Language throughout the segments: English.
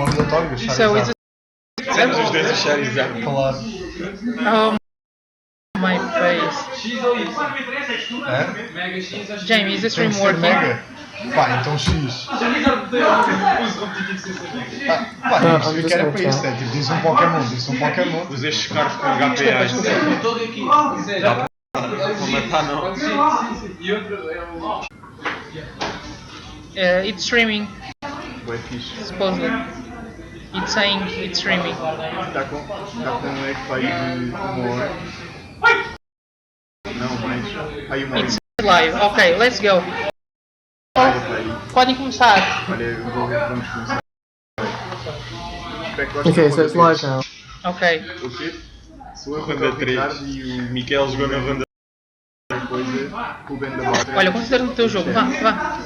aleatório, So it's Temos os dois a Charizard. Claro. oh my face. Jamie, is the stream working? Mega? Pá, então X. Pá, isto que era para isso, tipo, diz um Pokémon. Os estes caras com HP. Dá para matar não. It's streaming, Boa fixe. supposedly. It's saying it's streaming. Está com um lag para aí de uma hora. Não, mais. Aí uma hora. It's live. Okay, let's go. Podem começar. Olha, vamos começar. Okay, so it's live now. Ok. O quê? Sou eu contra o Ricardo e o Miquel jogou na ronda. Coisa, o Ben da Barra. Olha, considera no teu jogo. Vá.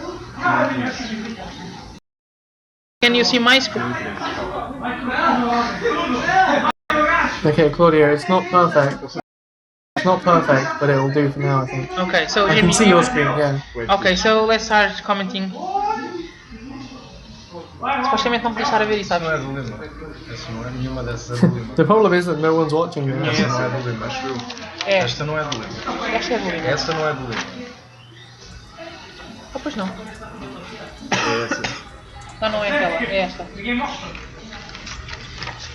Can you see my screen? Okay, Claudia, it's not perfect. It's not perfect, but it will do for now, I think. Okay, so I can see your screen, yeah. Okay, so let's start commenting. Supostamente não podia estar a ver isso, Não sabes? é do Lima. Essa não é nenhuma dessas é do Lima. The problem is that no one's watching this. Essa não é do Lima, acho eu. É. Esta não é do Lima. Esta é a dúvida. Essa não é do Lima. Ah, pois não. É essa. Não, não é aquela. É esta.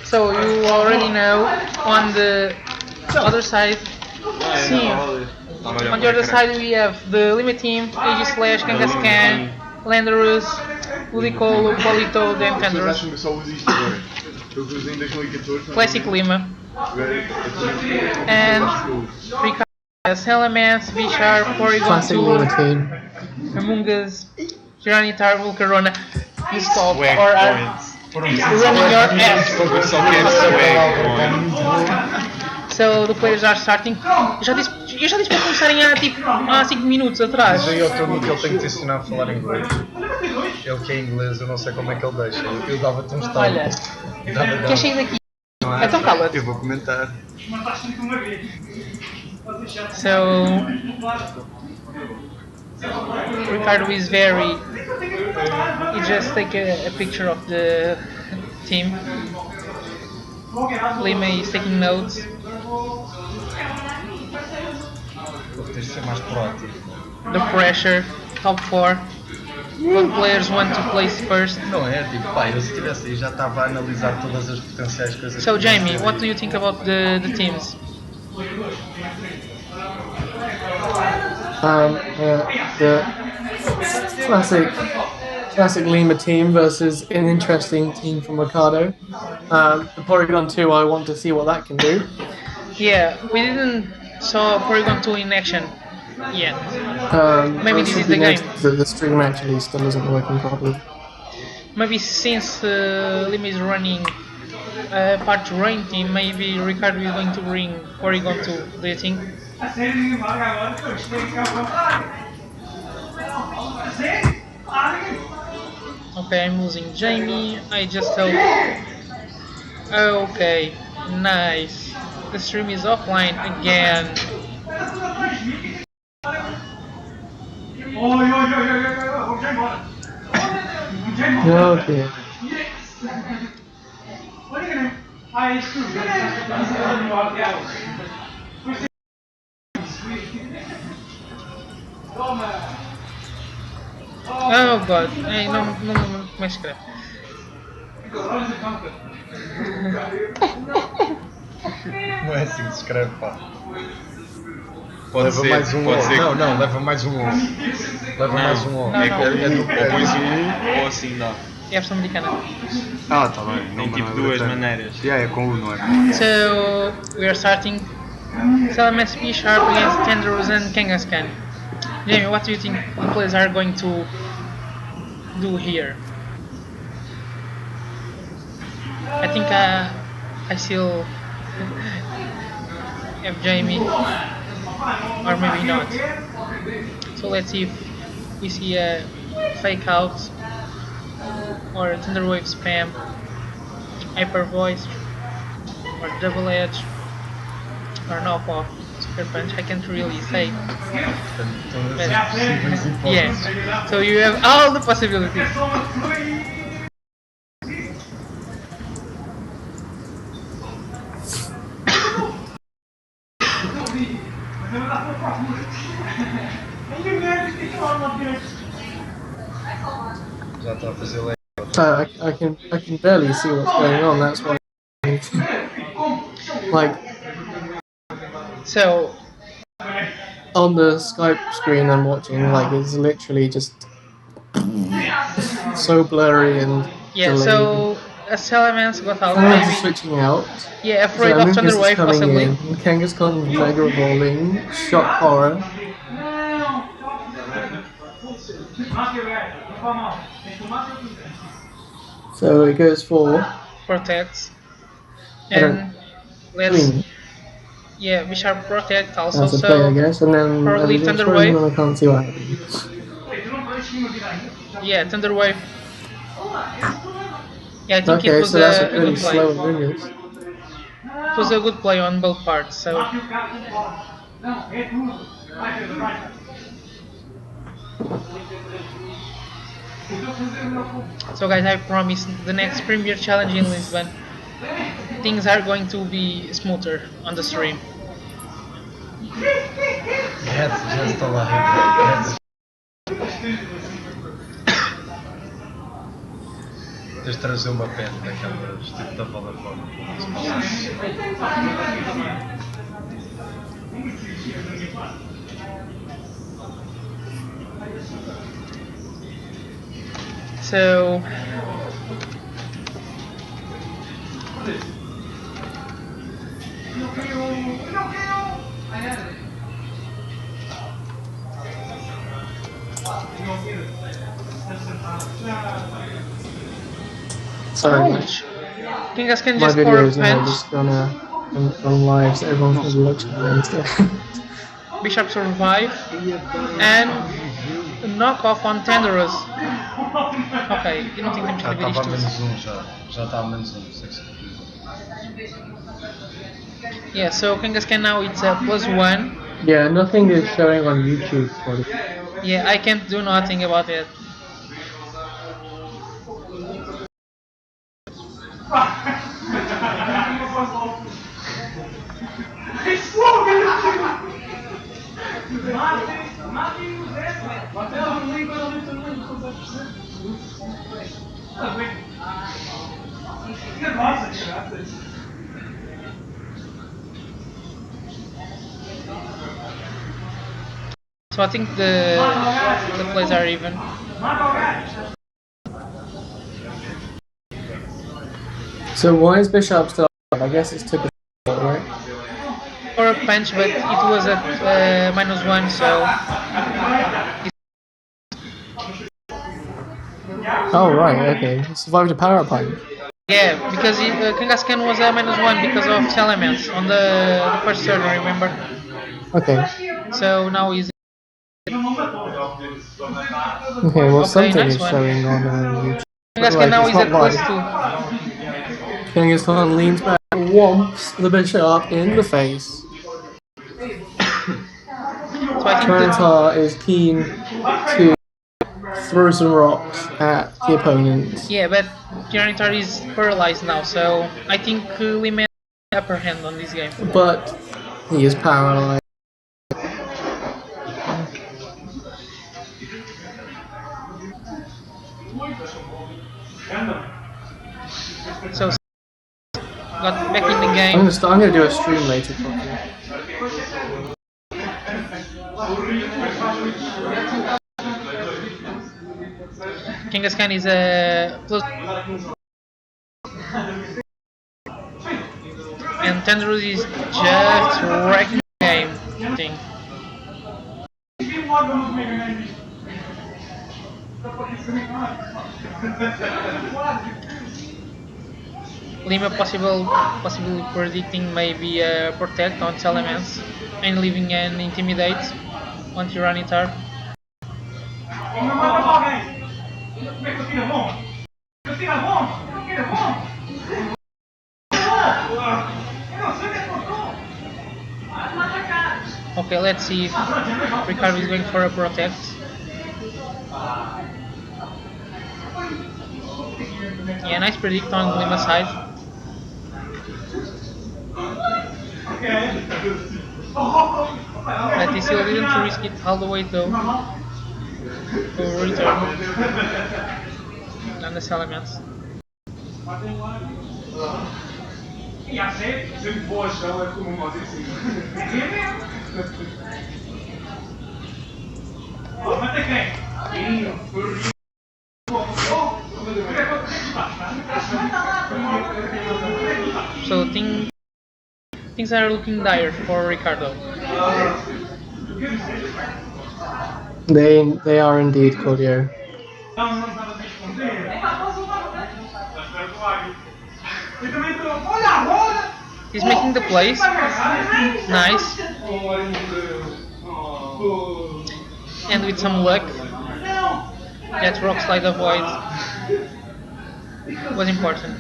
So you already know on the other side. Sim. On the other side we have the Limit Team, Aegislash, Kangaskhan, Landorus, Ludicolo, Polito, As pessoas Demtendrous, acham que eu só uso isto agora. Eu usei em 2014. Classic Lima, Agora and Ricardo, Salamence, Vishar, Porygon Classic 2, Lima team. Among Us, Tiranitar, Volcarona. You stop Swag or are points. running your ass. Eu só quero swag points. So the players are starting. Eu já disse para começarem há 5 minutos atrás. Mas aí ao teu Mico ele tem que te ensinar a falar inglês. Ele que é inglês, eu não sei como é que ele deixa. Eu dava-te um estalo. Olha, queres sair daqui? Então cala-te. Eu vou comentar. So Ricardo is very. He just take a picture of the team. Lima is taking notes. Vou ter de ser mais proativo. The pressure, top 4. What players want to place first? Não é, tipo, pá, eu se estivesse aí já estava a analisar todas as potenciais coisas. So que Jamie, podia what ser. do you think about the teams? The classic Lima team versus an interesting team from Ricardo. The Porygon 2, I want to see what that can do. Yeah, we didn't saw Porygon 2 in action yet. Maybe this is the game. The stream actually still isn't working properly. Maybe since Lima is running part rain team, maybe Ricardo is going to bring Porygon 2. Do you think? Okay, I'm losing Jamie. I just hope. Okay, nice. The stream is offline again. Okay. Oh god, ei, não me escreve. Não é assim que se escreve, pá. Pode Leva ser, mais um pode O. ser. Não, não, leva mais um O. Leva mais um O. Não, É não. ou é pões do- um ou assim dá. É a versão americana. Ah, tá bem. Tem tipo duas maneiras. É com um, não é? So we are starting. Salamence P Sharp against Tendrils and Kangaskhan. Jamie, what do you think the players are going to do here? I think I still have Jamie, or maybe not. So let's see if we see a fake out or a Thunderwave spam, Hyper Voice, or Double Edge, or knockoff, Super Punch. I can't really say. But, yeah, so you have all the possibilities. Já está a fazer lei. I can barely see what's going on. That's why. Like So on the Skype screen I'm watching, like it's literally just so blurry and yeah, delayed. so Elements got out Someone's maybe. switching out. Yeah, afraid of Amoonguss is Thunderwave coming possibly. in. Kangaskhan's mega revolving. Shock horror. So it goes for. Protects. I don't. And I let's mean, yeah, Bishop protect also, as a player, I so guess. And then probably everything's frozen and Thunderwave. I can't see what happens. Yeah, Thunderwave. Yeah, I think it Okay, was so that's a a really good play. slow Amoonguss. It was a good play on both parts, so so guys, I promise the next Premier Challenge in Lisbon, things are going to be smoother on the stream. That's just a lie. That's... Tens de trazer uma pen daquelas tipo da Vodafone. So Sorry, ouch. Kingas can my just pour video a is now punch. just on live, so everyone's going to be watching it instead. Bishop survive and knock off on Tenderous. Ok, eu não tenho tempo de Já escrever estava a isto. menos já está a menos sei Yeah, so Kangaskhan now it's a +1. Yeah, nothing is showing on YouTube. Yeah, I can't do nothing about it. So I think the plays are even. So why is Bishop still up? I guess it's took a right? Or a punch, but it was at -1, so. Oh right, okay. He survived a power punch. Yeah, because Kangaskhan was a -1 because of Elements on the first turn, remember? Okay. So now he's. Okay, well Okay, something nice is one. showing on YouTube. Kangaskhan now it's is not at live. +2. Kangaskhan leans back and whomps the Bishop in the face. So I think Karantar is keen to throw some rocks at the opponent. yeah, but Tyranitar is paralyzed now, so I think Lima has the upper hand on this game. But he is paralyzed. So got back in the game. I'm gonna do a stream later probably. Kangaskhan is a plus, and Tendrils is just wrecking the game. Thing. Lima possibly predicting maybe protect on Elements and leaving an intimidate on Tyranitar. Okay, let's see if Ricardo is going for a protect. Yeah, nice predict on Lima's side. But he still didn't risk it all the way though. To return. on these elements. So things are looking dire for Ricardo. They are indeed, Claudio. He's making the plays. Nice. And with some luck, that rock slide avoid was important.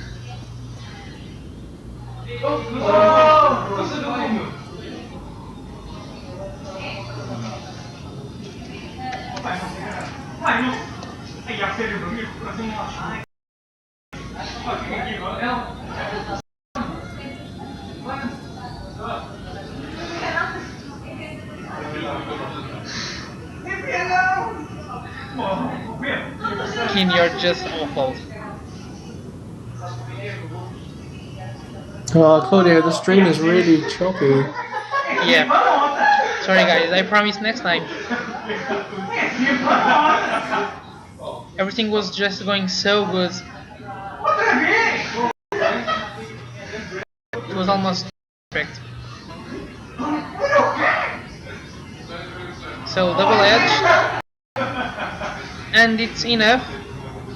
Keen, you're just awful. Claudio, the stream is really choppy. Yeah. Sorry guys, I promise next time. Everything was just going so good. It was almost perfect. So double edge. And it's enough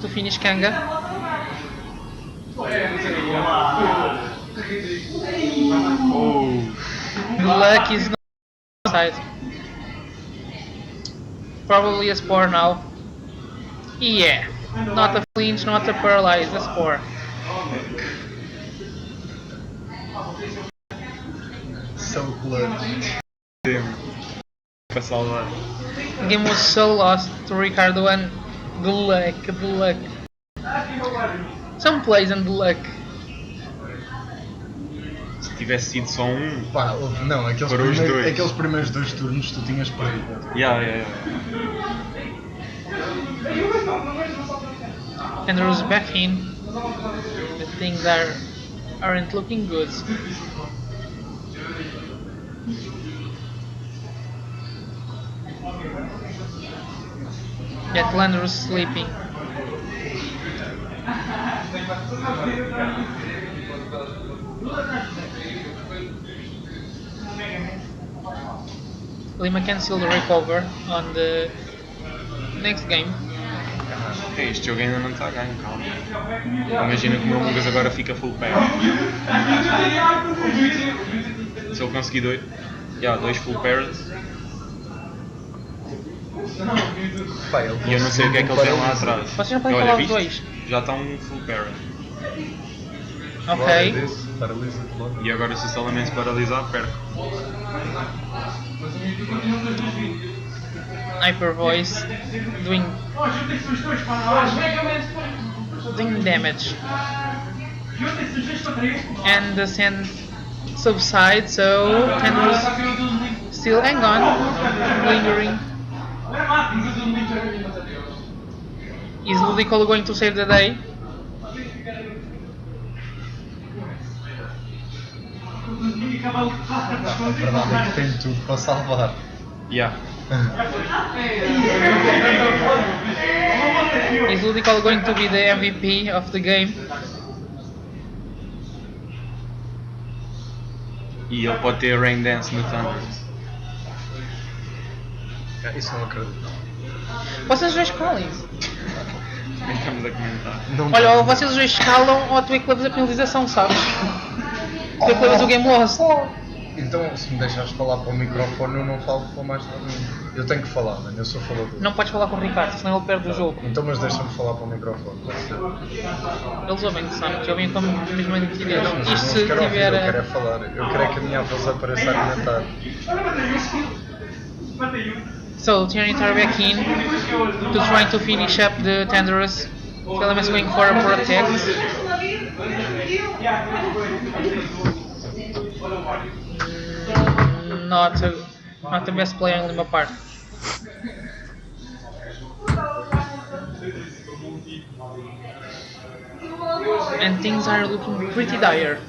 to finish Kanga. The luck is not on side. Probably a spore now. Yeah, not a flinch, not a paralyze, a spore. So close. Para salvar. The game was so lost to Ricardo and the luck. Some plays and the luck. Se tivesse sido só um. Pá, não, aqueles primeiros dois turnos tu tinhas perdido. Yeah. And Andrew's back in. The things aren't looking good. That Landor's sleeping. Lima can still recover on the next game. Este jogo ainda não está ganho, calma. Imagina que o meu Lucas agora fica full pack. Se eu conseguir dois full parrots. Pá, E eu não sei o que é que ele tem lá atrás. Vocês já podem Olha, falar os viste? dois. Já está um full parrot. Ok. Paralisa-te logo. E agora se o Solomon se paralisar, perco. Hyper Voice doing damage. And the sand subsides, so Tendrils still hang on, lingering. Is Ludicolo going to save the day? A verdade é que tem tudo para salvar. Yeah. Is Ludicolo going to be the MVP of the game? E ele pode ter Rain Dance no Thunder. Isso não acredito. Vocês dois escalem. Estamos a comentar. Não Olha, dá. ou vocês dois escalam ou tu é que levas a penalização, sabes? Tu é que levas o game lost. Então, se me deixares falar para o microfone, eu não falo para mais nada. Eu tenho que falar, mano. Eu sou falador. Não podes falar com o Ricardo, senão ele perde o jogo. Então, mas deixa-me falar para o microfone. Pode ser. Eles ouvem, sabes? Que ouvem como mesmo a nitidez. Não, mas Isto não se quero ouvir, tiver. eu quero é falar. Eu quero é que a minha voz apareça a comentar. So, Tyranny are back in to try to finish up the Thunderous. Teleman's going for a protect. Not the best player on Lima part. and things are looking pretty dire.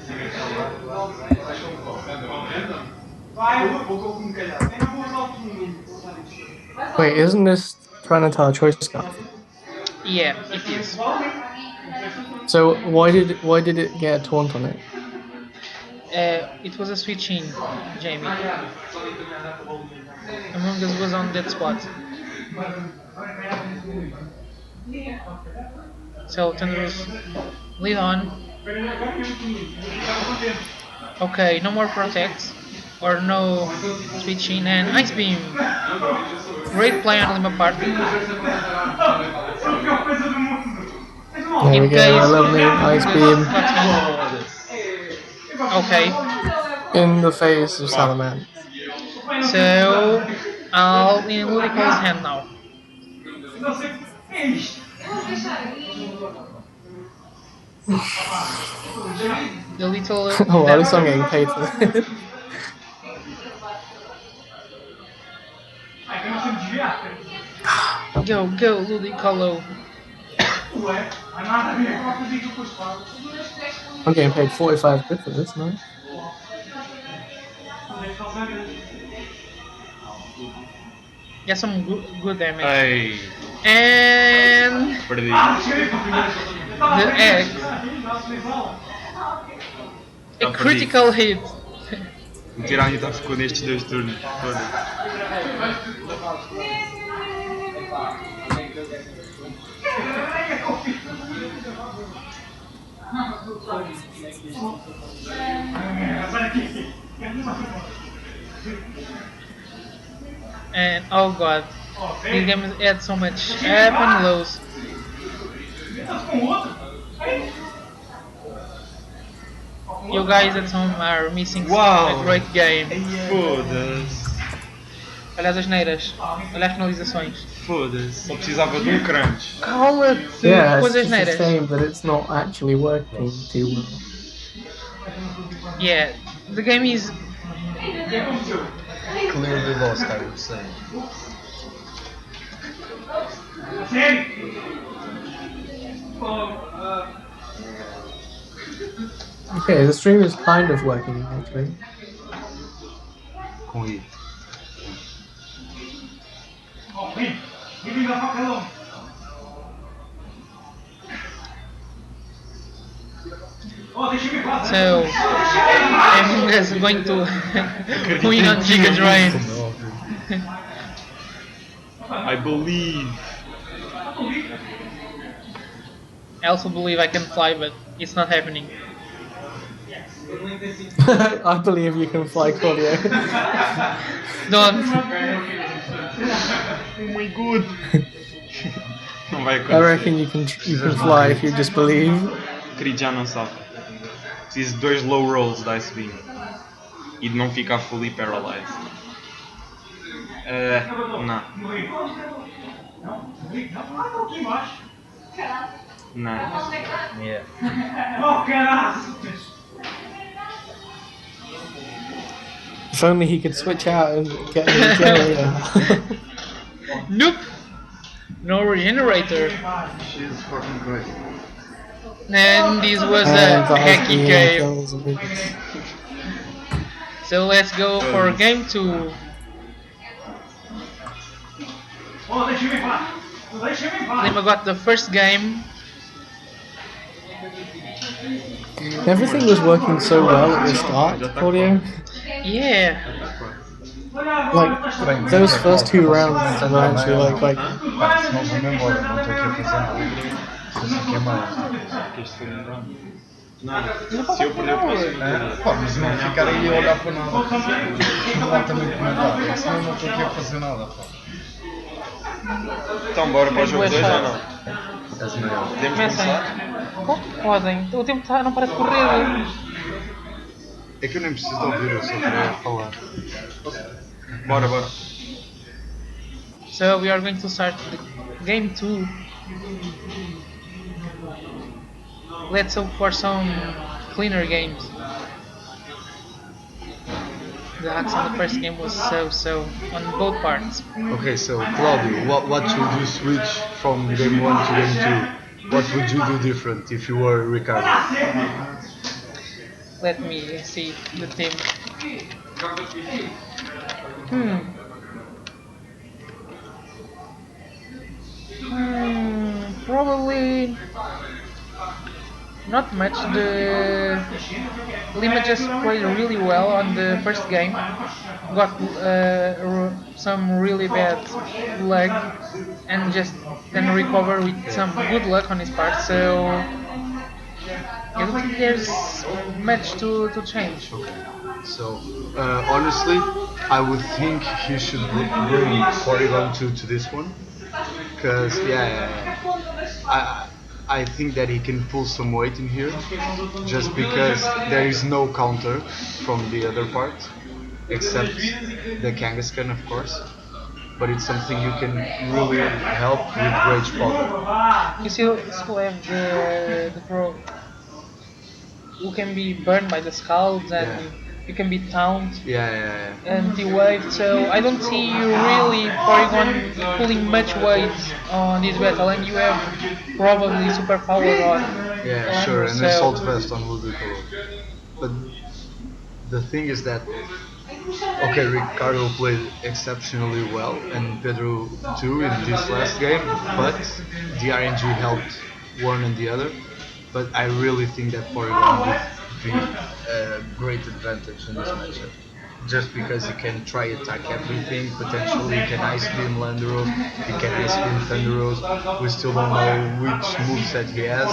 Wait, isn't this trying to tell a choice scarf? Yeah, it is. So why did it get a taunt on it? It was a switch in, Jamie. Among Us was on that spot. So Thunderous lead on. Okay, no more protects or no switching and Ice Beam. Great play on Lima Park. There we In go, case a lovely ice beam Okay, in the face of Salaman. so I'll in Ludicro's hand now. The little Oh, at least I'm getting paid for this. Go, Ludicolo. I'm getting paid 45 quid for this, no? Get some good damage. Ei, And perdi. the egg. A Não, critical hit. O Tiranitar ficou nestes 2 turnos. Foda-se. And oh god, this game had so much up and lows. You guys at home are missing Uau! a great game. Foda-se. Olha as asneiras, olha as finalizações. Foda-se. Só precisava de crunch. Cala-te Yeah, com it's as just a asneiras. shame that it's not actually working too well. Yeah, the game is Clearly lost, I would say. Okay, the stream is kind of working actually. Com isso. so Among Us going to win on Giga Drive. I believe. I also believe I can fly, but it's not happening. I believe you can fly, Claudio. Don't. Oh my god. Não vai I acontecer. reckon you can fly if you just believe. Querido já não sabe. Preciso de 2 low rolls da Ice Beam. E de não ficar fully paralyzed. Não. Não. Yeah. If only he could switch out and get a new generator. Nope. No regenerator. She's fucking great. And this was a And the ice hacky beam game. kills a bit. So let's go for game 2. Lima got the first game. Everything was working so well at the start, Claudio. Yeah. Like those first 2 rounds were actually like Pá, se não vou-me embora, não estou aqui a fazer nada. Estou aqui a mais. Que este foi um round. Nada. Se eu perder o próximo. Pá, mas não ficar aí a olhar para nada. Lá também comentar. Senão eu não estou aqui a fazer nada. Pá. Então bora para o jogo 2 ou não? És melhor. Podemos Comecem. começar? Podem. O tempo não para de correr. É que eu nem preciso de ouvir, eu só queria falar. Bora, bora. So we are going to start the game 2. Let's hope for some cleaner games. The hacks on the first game was so on both parts. Okay, so Claudio, what should you switch from game 1 to game What would you do different if you were Ricardo? Let me see the team. Hmm. Probably not much. The Lima just played really well on the first game. Got some really bad leg and just then recovered with some good luck on his part. So I don't think there's much to change. So, honestly, I would think he should bring Porygon 2 to this one. Because, I think that he can pull some weight in here. Just because there is no counter from the other part. Except the Kangaskhan, of course. But it's something you can really help with Rage Powder. You still have the pro who can be burned by the scalds and Yeah. you can be taunted Yeah. and de-waved. So I don't see you really Porygon pulling much weight on this battle, and you have probably superpower on. Yeah, on sure, and so Assault Vest on Ludicolo. But the thing is that, okay, Ricardo played exceptionally well, and Pedro too in this last game, but the RNG helped one and the other. But I really think that Porygon would be a great advantage in this matchup. Just because he can try attack everything, potentially he can Ice Beam Landorus, he can Ice Beam Thunderous, we still don't know which moveset he has.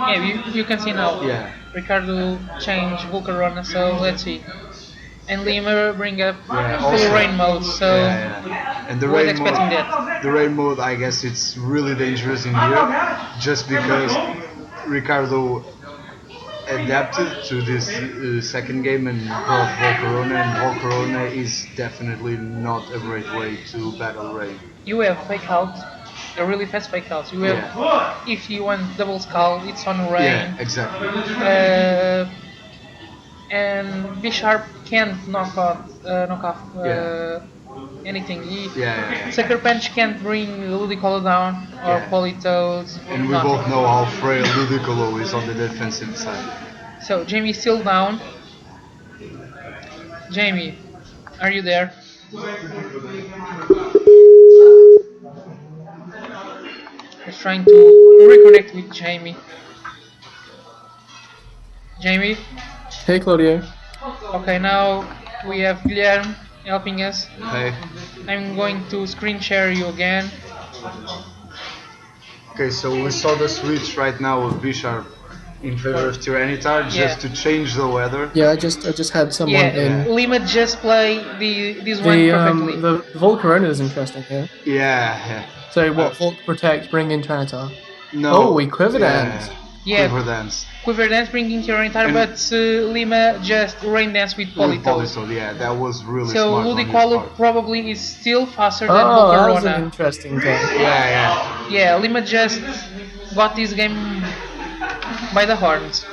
yeah, you can see now. Yeah. Ricardo changed Volcarona, so let's see. And Lima bring up Yeah, full also- rain mode, so And the was rain expecting mode, that. the rain mode, I guess it's really dangerous in here, just because Ricardo adapted to this second game and brought Volcarona, and Volcarona is definitely not a great way to battle rain. You have fake out, a really fast fake out. You have, if you want double skull, it's on rain. Yeah, exactly. And B Sharp can't knock off anything. Sucker Punch can't bring Ludicolo down or Yeah. Politoed. And we nothing. both know how frail Ludicolo is on the defensive side. So Jamie's still down. Jamie, are you there? Just trying to reconnect with Jamie. Jamie? Hey, Claudio. Okay, now we have Guilherme helping us. Hey. I'm going to screen share you again. Okay, so we saw the switch right now of Bisharp in favor of Tyranitar just to change the weather. Yeah, I just had someone in. Lima just play this one perfectly. The Volcarona is interesting here. Yeah. So what? Volk Protect, bring in Trinitar. No. Oh, we Quiver Dance. Yeah. Quiver Dance. Quiver Dance bringing Tyranitar, but Lima just Rain Dance with With Politoed. Politoed, yeah, that was really So smart on his Ludicolo part. probably is still faster than Oh, that was an Volcarona. interesting thing. Yeah. Yeah, Lima just got this game by the horns.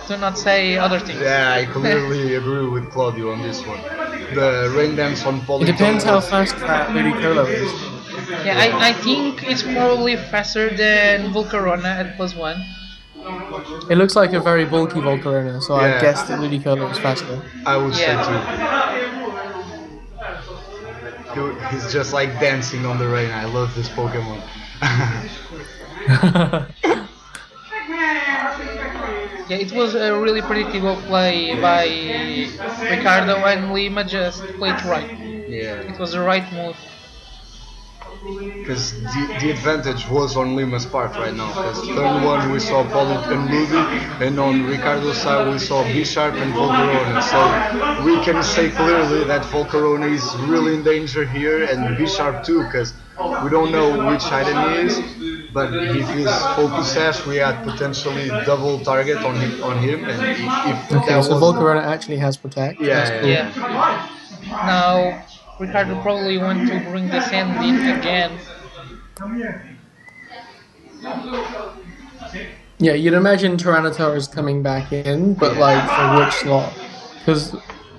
Do not say other things. Yeah, I clearly agree with Claudio on this one. The Rain Dance on Politoed. It depends how fast that Ludicolo is. Yeah, I think it's probably faster than Volcarona at +1. It looks like a very bulky Volcarona, so I Yeah. guess that Ludicolo is faster. I would say Yeah. too. He's just like dancing on the rain. I love this Pokemon. Yeah, it was a really predictable play by Ricardo, and Lima just played right. Yeah. It was the right move. Because the advantage was on Lima's part right now. Because turn one we saw Polit and Ludi, and on Ricardo's side we saw Bisharp and Volcarona. So we can say clearly that Volcarona is really in danger here, and Bisharp too, because we don't know which item he is. But if he's Focus Sash, we had potentially double target on him, and if Okay, that so was Volcarona actually has Protect. That's cool. Yeah. Now Ricardo probably want to bring the sand in again. Yeah, you'd imagine Tyranitar is coming back in, but like for which slot? Because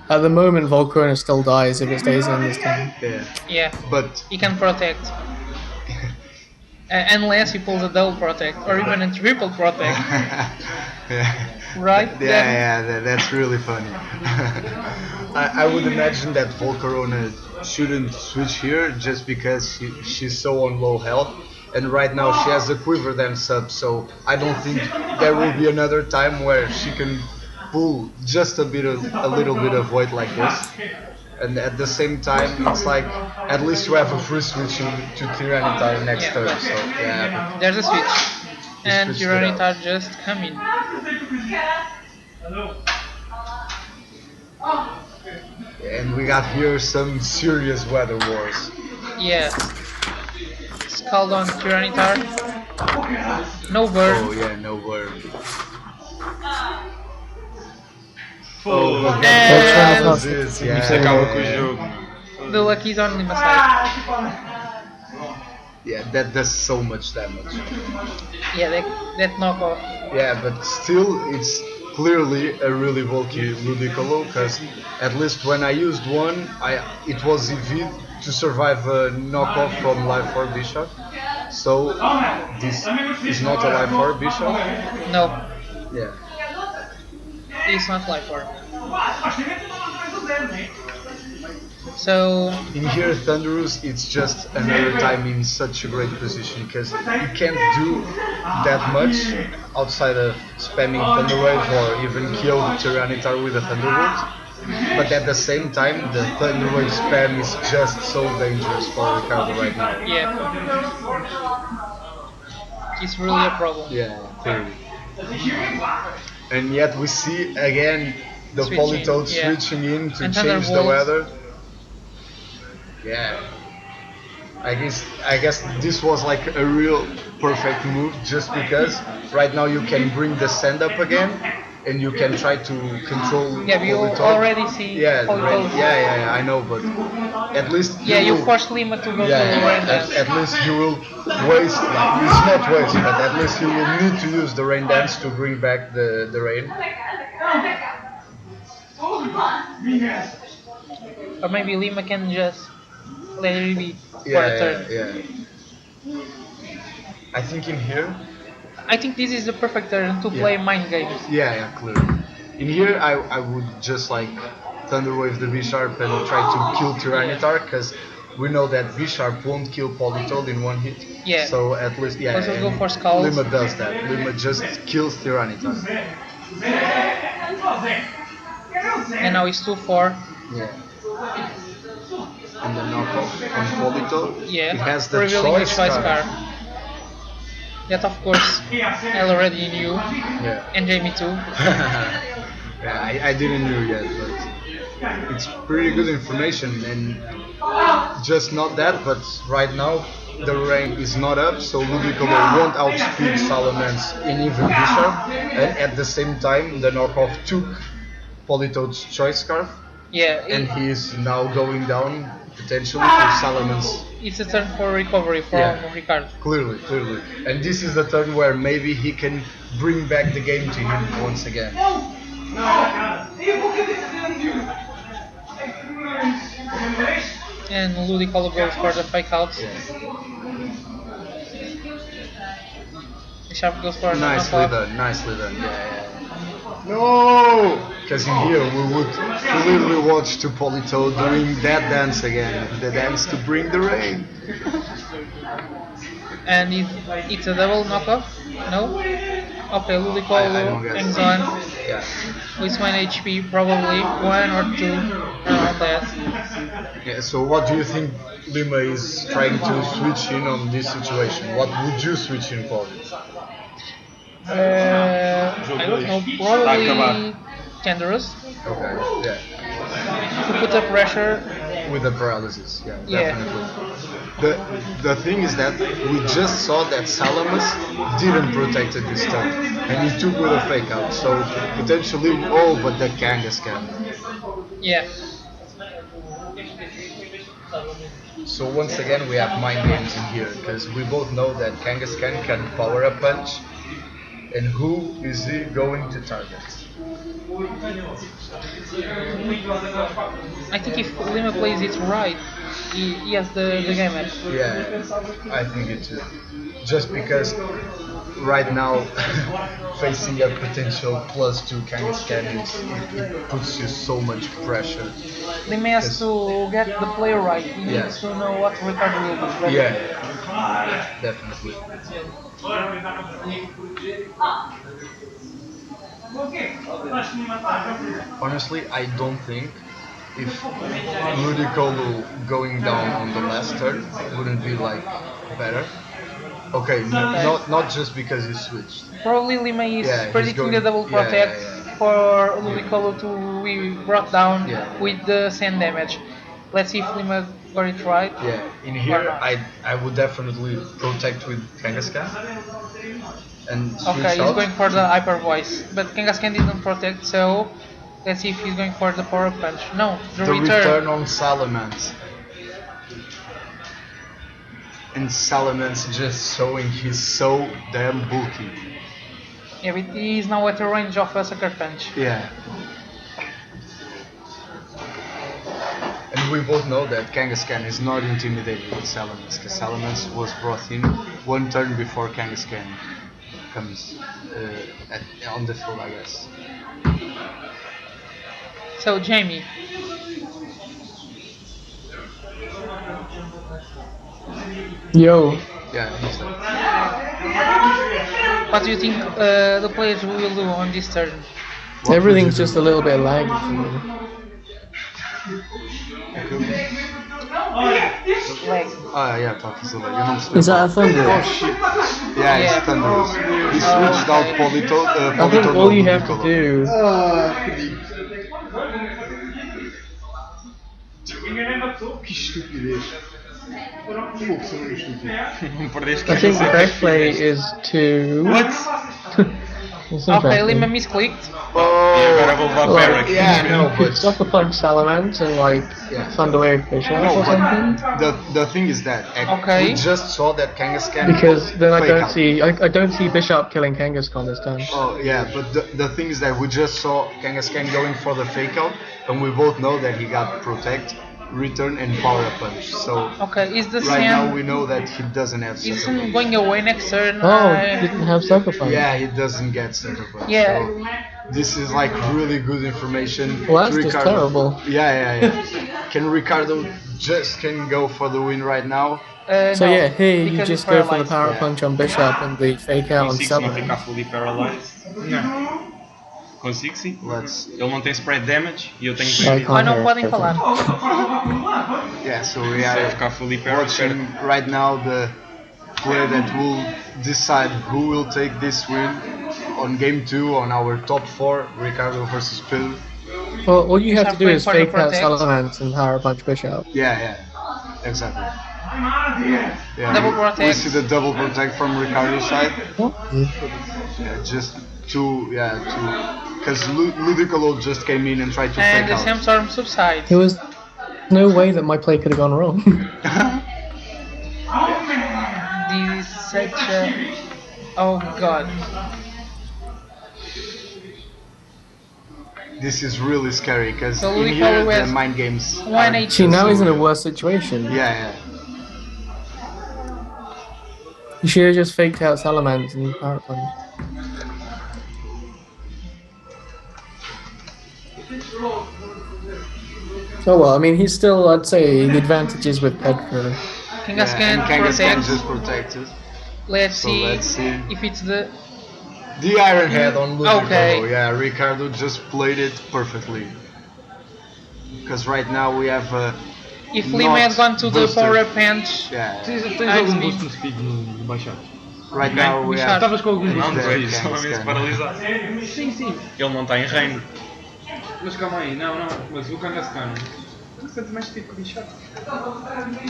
at the moment Volcarona still dies if it stays in this time. Yeah. Yeah, But he can protect. Unless he pulls a double protect or even a triple protect, Yeah. right? Yeah, that's really funny. I would imagine that Volcarona shouldn't switch here just because she's so on low health, and right now she has a quiver dance up, so I don't think there will be another time where she can pull just a little bit of weight like this. And at the same time, it's like at least you have a free switching to Tyranitar next Yeah, turn. but So yeah, there's a switch, you and switched it out. Tyranitar just coming. And we got here some serious weather wars. Yeah, Scald on Tyranitar. No burn. Oh yeah, no word. Fogo. Oh, but trying And to was it? Yeah, Isso acaba com o yeah, jogo. the lucky's on Lima side. yeah. That does so much damage. Yeah, that knockoff. Yeah, but still, it's clearly a really bulky Ludicolo because at least when I used one, it was EV to survive a knockoff from Life 4 Bishop. So this is not a Life 4 Bishop. No, Yeah. it's not life orb. So In here, Thunderous, it's just another time in such a great position because you can't do that much outside of spamming Thunder Wave or even kill Tyranitar with a Thunderbolt. But at the same time, the Thunder Wave spam is just so dangerous for Ricardo right now. yeah, it's really a problem. Yeah, clearly. And yet we see again the Switching, Politoed yeah. switching in to And change the Thunderbolt. weather. Yeah. I guess this was like a real perfect move just because right now you can bring the sand up again and you can try to control Yeah, you Politoed. already see Yeah, Politoed. yeah, I know, but at least Yeah, you will- force Lima to go yeah, to rain dance. at least you will waste. It's not waste, but at least you will need to use the rain dance to bring back the rain. Or maybe Lima can just let it be for Yeah, a turn. yeah. I think in here, I think this is the perfect turn to Yeah. play mind games. yeah, clearly. In here, I would just like Thunder Wave the V-Sharp and try to kill Tyranitar because we know that V-Sharp won't kill Politoed in one hit. Yeah. So at least, yeah. Let's just go and for Scald. Lima does that. Lima just kills Tyranitar. And now it's 2-4. Yeah. And the knockoff on Politoed. Yeah, It has the revealing choice, the choice card. card. That of course I already knew, Yeah. and Jamie too. Yeah, I didn't know yet, but it's pretty good information. And just not that, but right now the rank is not up, so Ludicolo won't outspeed Salamence in even Bishop. And at the same time, the knockoff took Politoed's choice scarf, Yeah, and he is now going down potentially to Salamence. it's a turn for recovery from Yeah. Ricardo. Clearly. And this is the turn where maybe he can bring back the game to him once again. And Ludicolo goes for the fake out. The Sharp goes for the Nicely knockoff. done, nicely done. Yeah. No! Because in here we would clearly watch to Politoed doing that dance again. The dance to bring the rain. And it's a double knockoff? No? Okay, I don't Ludicolo guess. hangs on Yeah. with 1 HP, probably 1 or 2 around that. Yeah, so what do you think Lima is trying to switch in on this situation? What would you switch in for? I don't know, probably Tenderous Okay, yeah. to put the pressure. With the paralysis, yeah, Yeah. definitely. The thing is that we just saw that Salamis didn't protect it this turn, and he took with a fake out. So potentially, but the Kangaskhan. Yeah, So once again, we have mind games in here because we both know that Kangaskhan can power a punch, and who is he going to target? I think if Lima plays it right, he has the game edge. Yeah, I think it too. Just because right now facing a potential +2 Kangaskhan, it puts you so much pressure. Lima has 'Cause- to get the play right. He Yeah. needs to know what Ricardo will do. But Yeah, definitely. Honestly, I don't think if Ludicolo going down on the last turn wouldn't be like better. Okay, not just because he switched. probably Lima is Yeah, he's predicting going. the double Yeah, protect yeah, for Ludicolo to be brought down Yeah. with the sand damage. Let's see if Lima got it right. yeah. In Or here, not. I would definitely protect with Kangaskhan and switch Okay, he's out. going for the hyper voice, but Kangaskhan didn't protect, so let's see if he's going for the power punch. No, the The return. return on Salamence. And Salamence just showing he's so damn bulky. Yeah, but he is now at the range of a sucker punch. Yeah. And we both know that Kangaskhan is not intimidated with Salamence, because Salamence was brought in one turn before Kangaskhan comes on the field, I guess. So Jamie, Yo, Yeah, he's like, what do you think the players will do on this turn? what everything's would you just a little bit laggy for me. Like, Ah, yeah, talk is like, eu não percebi. Is that a thunder? Oh shit. Yeah, Yeah. it's Thunderous. He switched out Polito. I think Polito all you no have to Ludicolo. do. Que estupidez. Fogo, sou muito estúpido. Não perdeste I think the que correct play is to. What? It's not okay, correct Lima play. misclicked. E agora vou levar Well, Barrack. Yeah, no, but Sucker punch Salamence and like Yeah. Thunderwave Bishop no, or something. but the thing is that Okay. we just saw that Kangaskhan Because then I fake don't out. see I don't see Bishop killing Kangaskhan this time. Oh yeah, but the thing is that we just saw Kangaskhan going for the fake out, and we both know that he got protect, return, and power punch. So Okay, is the right now sand we know that he doesn't have is sucker punch. going away next turn? Oh, didn't have sucker punch. Yeah, he doesn't get sucker punch. Yeah. So this is like really good information. Well, that's to just Ricardo. terrible. Yeah. Can Ricardo just can go for the win right now? So no, yeah, here you because just it's go for the paralyzed. power Yeah. punch on Bishop and the fake out on Consigo se não ficar Salamence. fully paralyzed. Não. Consigo sim. Let's. Ele não tem spread damage e eu tenho que I ver. Ah, can't não hear podem it. falar. Yeah, so we Se ele are ficar fully paralyzed. watching right now the play that will decide who will take this win on game 2 on our top 4, Ricardo versus Pedro. Well, all you have to do going is for the fake out protect. Salamence and power punch Bishop. Yeah, exactly. Yeah, Double we protect. see the double protect from Ricardo's side. What? Yeah, just because Ludicolo just came in and tried to And fake the out. sandstorm subsides. There was no way that my play could have gone wrong. This is such a... Oh god. This is really scary because So in Ludicolo here the has mind games. 1 are- HP. See, now he's in a worse situation. Yeah. You should have just faked out Salamence and power punch. Oh well, I mean, he's still, I'd say, the advantage is with Pedro. Kangaskhan and Kangaskhan protects. just protected. Let's So see let's see. if it's the... The Iron Head on Ludicolo. Okay. Yeah, Ricardo just played it perfectly. Because right now we have If not Lima had gone to the boosted. power punch... Yeah. Tens Ice algum Beam. boost no speed no baixado? Right now we Bichar. have. Estavas com algum Não, boost? não Kangaskhan. é somente paralisado. Sim, sim. Ele não está em reino. Mas calma aí, não, mas o Kangaskhan. O Kangaskhan também teve que bichar.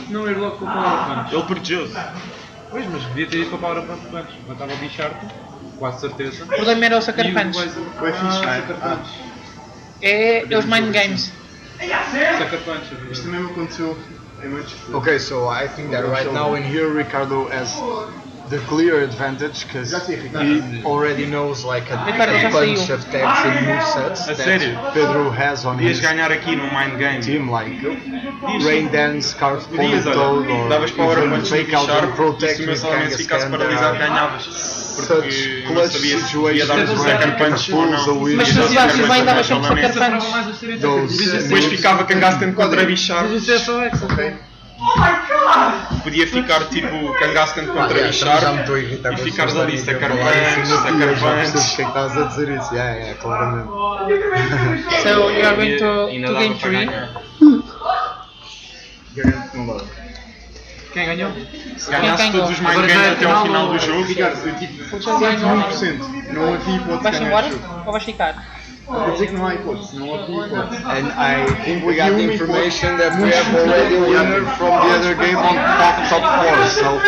Não ir logo com o Power Punch. Ele protegeu-se. Pois, mas devia ter ido para o Power Punch antes. Matava a bichar-te, quase certeza. O problema era o Sucker E Punch. Foi fixe, Sucker Punch. É os Mind Games. Sucker Punch. Isto também me aconteceu em muitos. Okay, so I think that right now in here Ricardo has the clear advantage because he already knows like a Ricardo já bunch saiu. of tags and movesets A that sério? Pedro has on Podias his ganhar aqui no Mind Game. team, like Rain Dance, Scarf Podias, Toad, olha, or davas power even punch no Fake Out and Sharp e Protect se o meu with Salamence ficasse Kangaskhan. paralisado ganhavas. Such Porque não clutch sabia se ia situations dar o where Sucker he can Punch ou pull não. the win. Mas se usasses bem, dava sempre Sucker Punch. Those Depois ficava Kangaskhan contra Bichar. Okay. Podia ficar tipo Kangaskhan contra Já Bichar me estou a irritar e com as ficares pessoas ali que Sucker falam em Punch, cima de ti, eu Sucker já percebo Punch. porque é que estás a dizer isso. Claramente. So you are going to Ainda game dava para 3. ganhar. Garante não dá. Quem ganhou? Se ganhasse Quem todos os ganhou? Mind Games até ao final do jogo, Ricardo, eu tipo, Porque já ganhou. 1%. Não havia hipótese Vais de ganhar embora este jogo. ou vais ficar? Quer dizer que não há hipótese, não havia hipótese. And I think we got the information that we have already a winner from the other game on top 4. So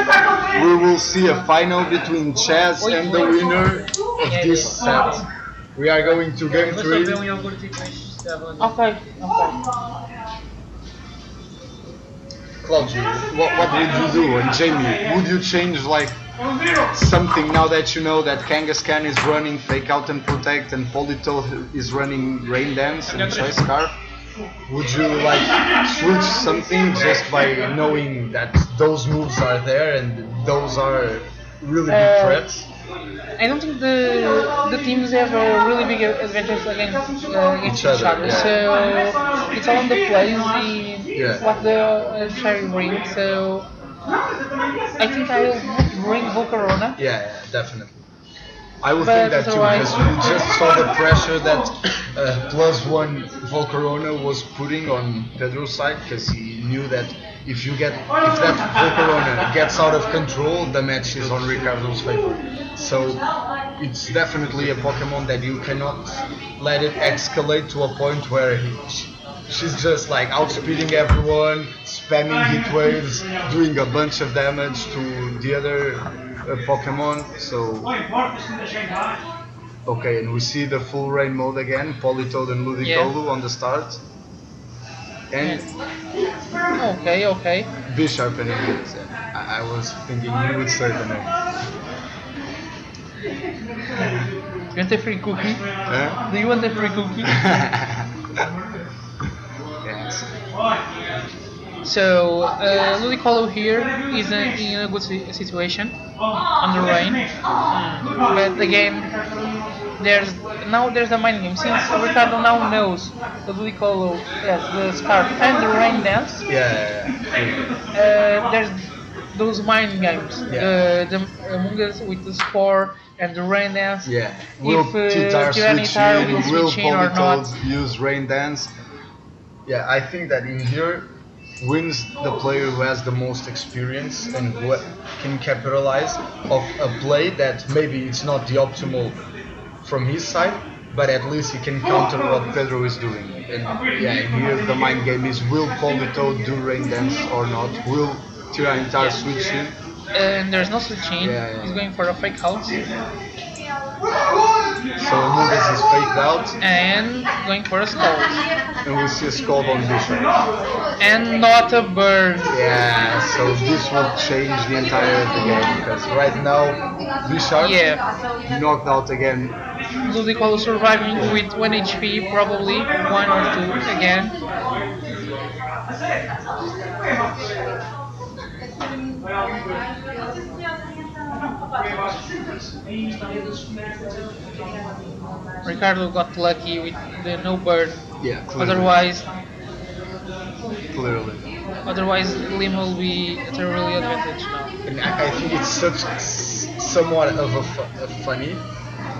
we will see a final between Chaz and the winner of this set. We are going to game 3. Ok. Claudio, what would you do? And Jamie, would you change like something now that you know that Kangaskhan is running Fake Out and Protect and Polito is running Rain Dance and Choice Scarf? Would you like switch something just by knowing that those moves are there and those are really big threats? I don't think the teams have a really big advantage against each other. yeah. So it's all on the plays, Yeah. what the cherry brings. So I think I will bring Volcarona. Yeah, definitely. I would But think that too otherwise- because we just saw the pressure that +1 Volcarona was putting on Pedro's side because he knew that if that Volcarona gets out of control, the match is on Ricardo's favor. So it's definitely a Pokemon that you cannot let it escalate to a point where she's just like outspeeding everyone, spamming hit waves, doing a bunch of damage to the other Pokemon. So okay, and we see the full rain mode again, Politoed and Ludicolo on the start. And Okay. Bisharp and Elite. I was thinking you would say the name. You want a free cookie? Huh? Do you want a free cookie? Yes. So Ludicolo here is in a good situation on the rain, but again there's a mind game since Ricardo now knows that Ludicolo has the scarf and the rain dance. Yeah. There's those mind games, the Among Us with the score and the rain dance. Yeah. Will Titar switch in? Will Politoed use Rain Dance? Yeah, I think that in here wins the player who has the most experience and who can capitalize of a play that maybe it's not the optimal from his side, but at least he can counter what Pedro is doing. And yeah, in here the mind game is will Polito do Rain Dance or not? Will Tyranitar switch in? And there's no switching. Yeah. He's going for a fake house So Among Us is faked out and going for a skull and we see a Scald on Bishop. and not a bird. Yeah, so this will change the entire the game because right now Bishop knocked out again. Ludicolo surviving with 1 HP, probably 1 or 2 again. Ricardo got lucky with the no bird. Yeah, clearly. Otherwise Lim will be at a really advantage now. And I think it's somewhat of a funny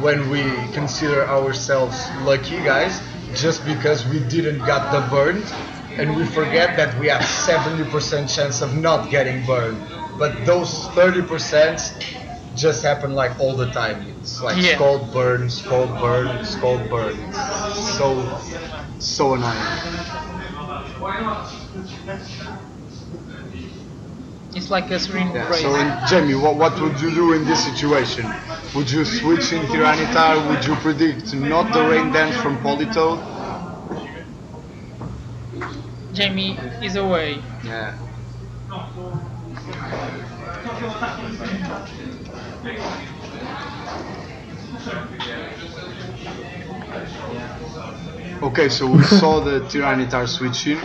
when we consider ourselves lucky guys just because we didn't got the burned and we forget that we have 70% chance of not getting burned, but those 30% just happen like all the time. It's like scald burn, scald burn, scald burn. It's so annoying. It's like a serene race. So Jamie, what would you do in this situation? Would you switch in Tyranitar? Would you predict not the Rain Dance from Politoed? Jamie is away. Yeah. Okay, so we saw the Tyranitar switch in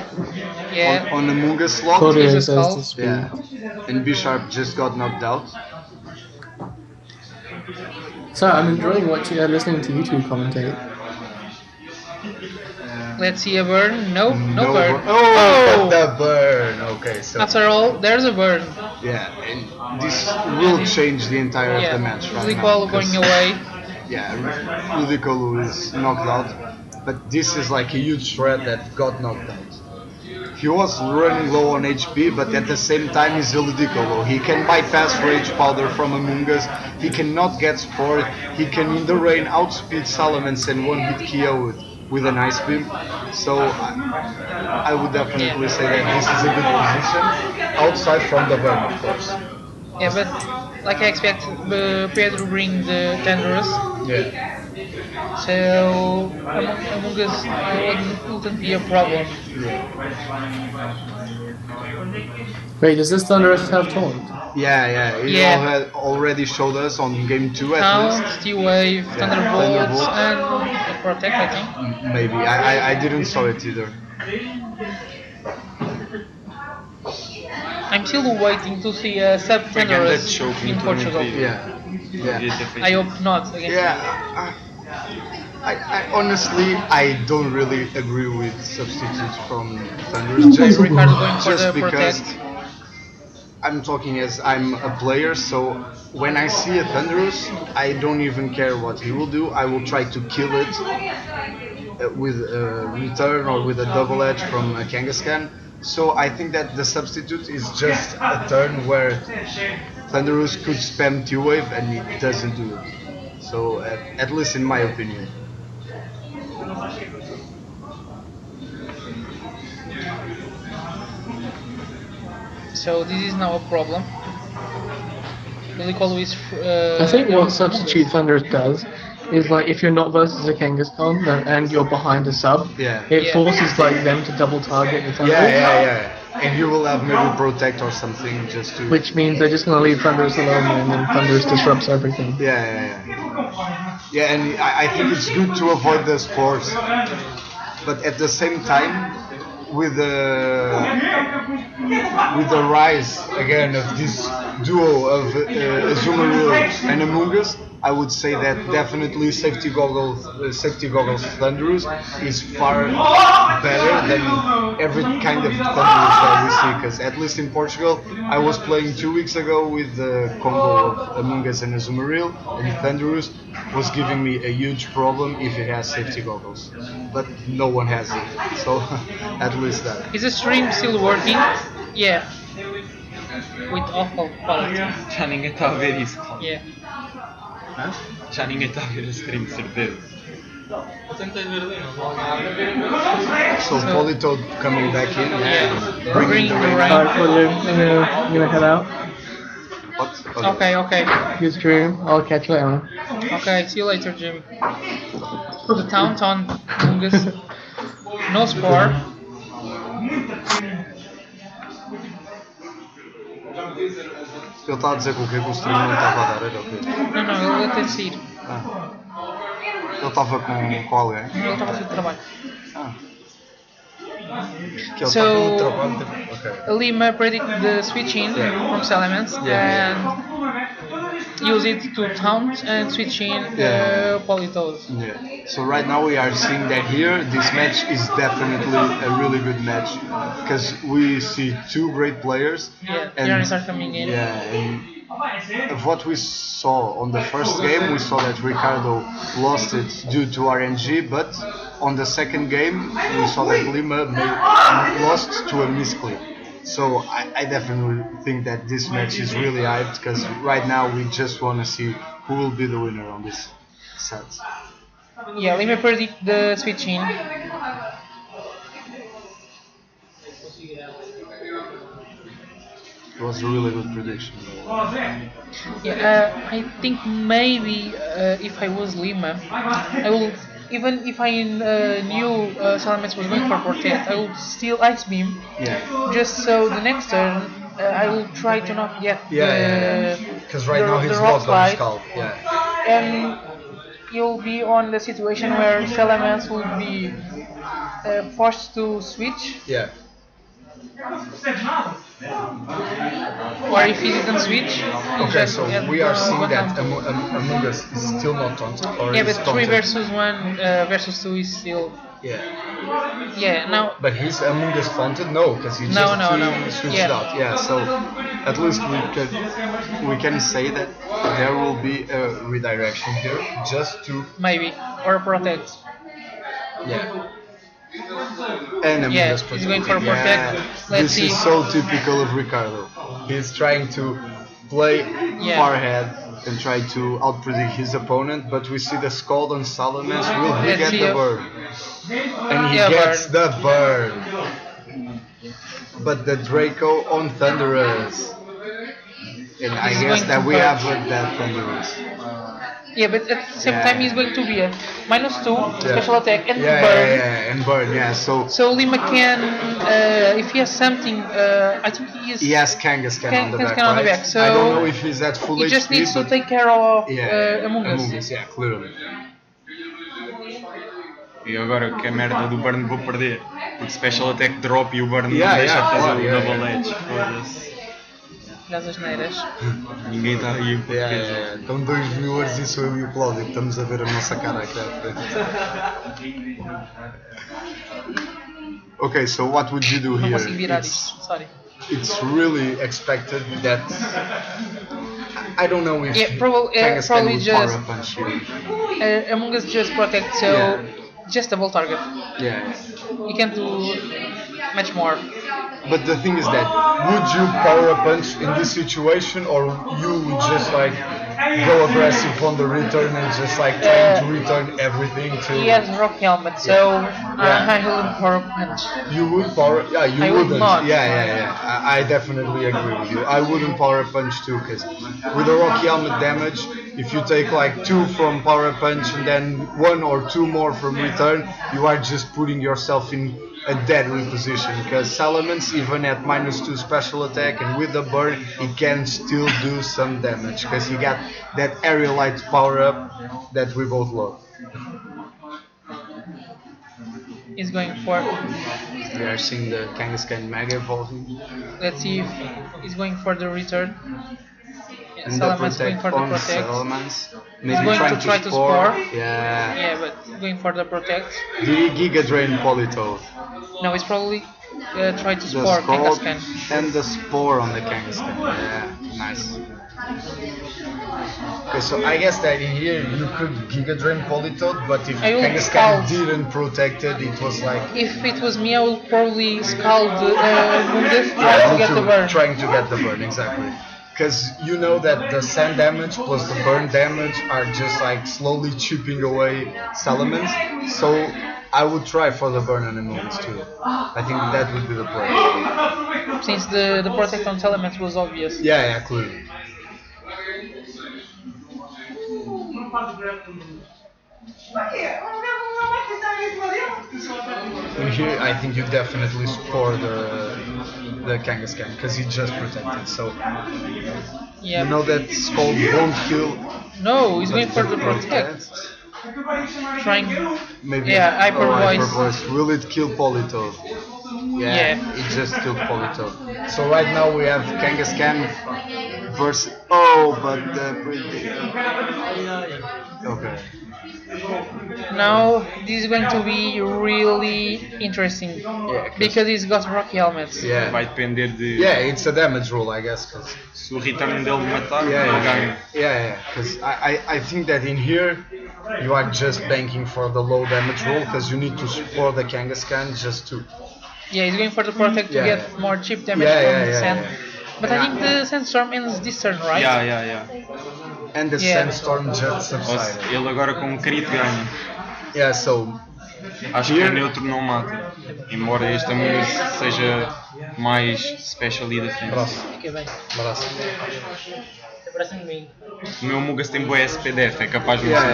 Yeah. on the Munga slot. Use Claudio a says skull. the speed. Yeah, and B Sharp just got knocked out. So I'm enjoying watching, listening to you two commentate. Let's see a burn. No, no burn. Oh, but the burn. Okay, so After all, there's a burn. yeah, and this will change the entire of the match right now. Liqual going 'cause, away. Yeah, Ludicolo is knocked out, but this is like a huge threat that got knocked out. He was running low on HP, but at the same time he's a Ludicolo. He can bypass Rage Powder from Among Us, he cannot get support, he can in the rain outspeed Salamence and one hit KO with an Ice Beam. So I would definitely say that this is a good position, outside from the burn of course. Yeah, but like I expect, Pedro bring the Thunderous. Yeah. So Among Us wouldn't be a problem. Wait, does this Thunderous have taunt? Yeah, he Yeah. already showed us on game 2 at Count, least. Steel Wave, Thunderbolt, Thunderbolt. and Protect, I think. Maybe. I didn't saw it either. I'm still waiting to see a sub Again, that Thunderous choke in into Portugal. Yeah. I hope not against Yeah. I honestly I don't really agree with substitutes from Thunderous just, Ricardo going for just the because Protect. I'm talking as I'm a player, so when I see a Thunderous, I don't even care what he will do. I will try to kill it with a return or with a double edge from a Kangaskhan. So I think that the substitute is just a turn where Thunderous could spam T-Wave and it doesn't do it. So at least in my opinion. So this is now a problem. Liqual is. I think what Substitute Thunderous does is like if you're not versus a Kangaskhan and you're behind a sub, Yeah. it forces like them to double target the Thunderous. Yeah. And you will have maybe Protect or something just to... Which means they're just gonna leave Thunderous alone and then Thunderous disrupts everything. Yeah, and I think it's good to avoid the sports. But at the same time, with the rise again of this duo of Azumarill and Among Us, I would say that definitely Safety Goggles Thunderous is far better than every kind of Thunderous that we see. Because at least in Portugal, I was playing 2 weeks ago with the combo of Among Us and Azumarill, and Thunderous was giving me a huge problem if it has Safety Goggles. But no one has it, so at least that. Is the stream still working? Yeah. With awful quality. Já ninguém está a ver isso. Yeah. Já ninguém está a ver a stream, de certeza. So Politoad coming back in, Bringing the rain. Alright, Claudio, I'm gonna head out. What? Okay. Good stream. I'll catch you later. Okay, see you later, Jim. The taunt on Mungus. No spore. Ele está a dizer que o que o stream não estava a dar, era o quê? Não, ele tem de sair. Ele estava com alguém? Ele estava a fazer trabalho. Que ele So- estava no trabalho. Ok. Lima predict the switch in from Salamence and use it to taunt and switch in Politoad. Yeah. So right now we are seeing that here, this match is definitely a really good match because we see two great players. Yeah, and Giannis are coming in. Yeah, and of what we saw on the first game, we saw that Ricardo lost it due to RNG, but on the second game, we saw that Lima lost to a misclick. So I definitely think that this match is really hyped because right now we just want to see who will be the winner on this set. Yeah, Lima predict the switch in. It was a really good prediction. Yeah, I think maybe if I was Lima, I will, even if I knew Salamence was going for Protect, I would still Ice Beam, Yeah. just so the next turn I will try to not get Because right now the he's rock locked on his slide, scalp. Yeah. and you'll be on the situation where Salamence will be forced to switch, Yeah. or if he didn't switch, he Okay, just so had we are seeing that one. Among Us is still not taunted, or Yeah, is but three taunted. versus one versus two is still. Yeah. Yeah, now. But he's Among Us taunted? No, because he No, just no, no. switched Yeah. out. Yeah, so at least we can say that there will be a redirection here just to Maybe. Or protect. yeah. And Among Yeah, Us he's going for protect. protect. Yeah, Let's this see. is so typical of Ricardo. He's trying to play far ahead and try to outpredict his opponent, but we see the Scald on Salamence. Will he Let's get see the if- bird? And he Yeah, gets bird. the bird. But the Draco on Thunderous. And I He's guess going that to we bird. have that Thunderous. Yeah, but at the same Yeah. time he's going to be a -2 special attack and Yeah, burn. and burn, yeah. So Lima can, if he has something, I think He has Kangaskhan on the back, Kangaskhan on the right? back, so I don't know if he's at full he HP, just needs to but take care of yeah, Among Us. yeah, clearly. E agora que a merda do burn vou perder. Porque special attack drop e o burn Yeah, não deixa yeah, de fazer claro, o yeah, double yeah. edge. Foda-se. Das asneiras. Ninguém está aí em Yeah, português. yeah, yeah. Estão dois viewers e sou eu e o Cláudio que estamos a ver a nossa cara aqui à frente. Okay, so what would you do Não here? consigo virar isto, sorry. It's really expected that I don't know if Yeah, probably Kangaskhan would just power a punch here. Among Us just protect, so Yeah. just double target. Yeah. You can do much more. But the thing is that would you power a punch in this situation, or you would just like go aggressive on the return and just like trying to return everything to? He has rock helmet, so Yeah. I will power punch. You would power? Yeah, you I would wouldn't. not. Yeah. I definitely agree with you. I wouldn't power a punch too, because with the rocky helmet damage, if you take like 2 from power punch and then 1 or 2 more from return, you are just putting yourself in a deadly position. Because Salamence, even at -2 special attack and with the burn, he can still do some damage because he got that aerialite power up that we both love. He's going for. We are seeing the Kangaskhan Mega evolving. Let's see if he's going for the return. And the Salamence going protect for the on protect. Salamence. He's going to try to score. Yeah. Yeah, but going for the protect. The Giga Drain Politoed. No, he's probably try to The score Scald Kangaskhan. and the Spore on the Kangaskhan. Yeah, nice. Okay, so I guess that in here you could Giga Drain Politoed, but if I will Kangaskhan Scald. didn't protect it, it was like If it was me, I would probably scald Bundes yeah, trying to me get too, the burn. trying to get the burn exactly. Because you know that the sand damage plus the burn damage are just like slowly chipping away Salamence. So I would try for the burn on the moves too. I think that would be the play. Since the protect on Salamence was obvious. Yeah, clearly. In here, I think you definitely score the Kangaskhan because he just protected. So Yeah. you know that Skull won't kill. No, he's going for the protect. Trying. Maybe. Yeah, Hyper Voice. Hyper Voice. Will it kill Politoed? Yeah. It just killed Politoed. So right now we have Kangaskhan versus. Oh, but okay. Now this is going to be really interesting Yeah, because he's got rocky helmets. Yeah. Vai depender de Yeah, it's a damage roll, I guess. Cause se o return dele matar, ele yeah, ganha. yeah. Because I think that in here you are just banking for the low damage roll because you need to support the Kangaskhan just to. Yeah, he's going for the protect to Yeah. get more chip damage Yeah, from yeah, the yeah, sand. yeah. But I think the sandstorm ends this turn, right? Yeah. And the Yeah. sandstorm just Ou se- subsided. Ele agora com um crit ganha. Yeah, so Acho que a neutro não mata. Embora este Among Us seja mais specially defense. braço, Fica bem. braço. Parece-me bem. O meu Mugas tem boa SPDF, é capaz de Yeah,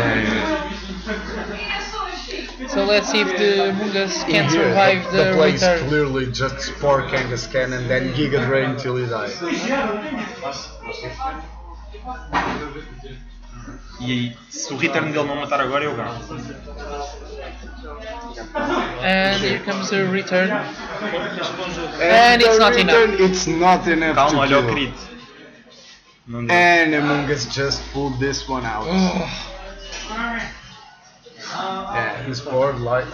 So let's see if the Mungas In can here, survive the the play is return. clearly just spore Kangaskhan and then Giga Drain till he dies. E aí, se o return dele não matar agora, eu ganho. And here comes the return. And it's not enough. It's not enough Calma, to olha o kill. crit. Não deu. And Among Us just pulled this one out. Yeah, he scored like.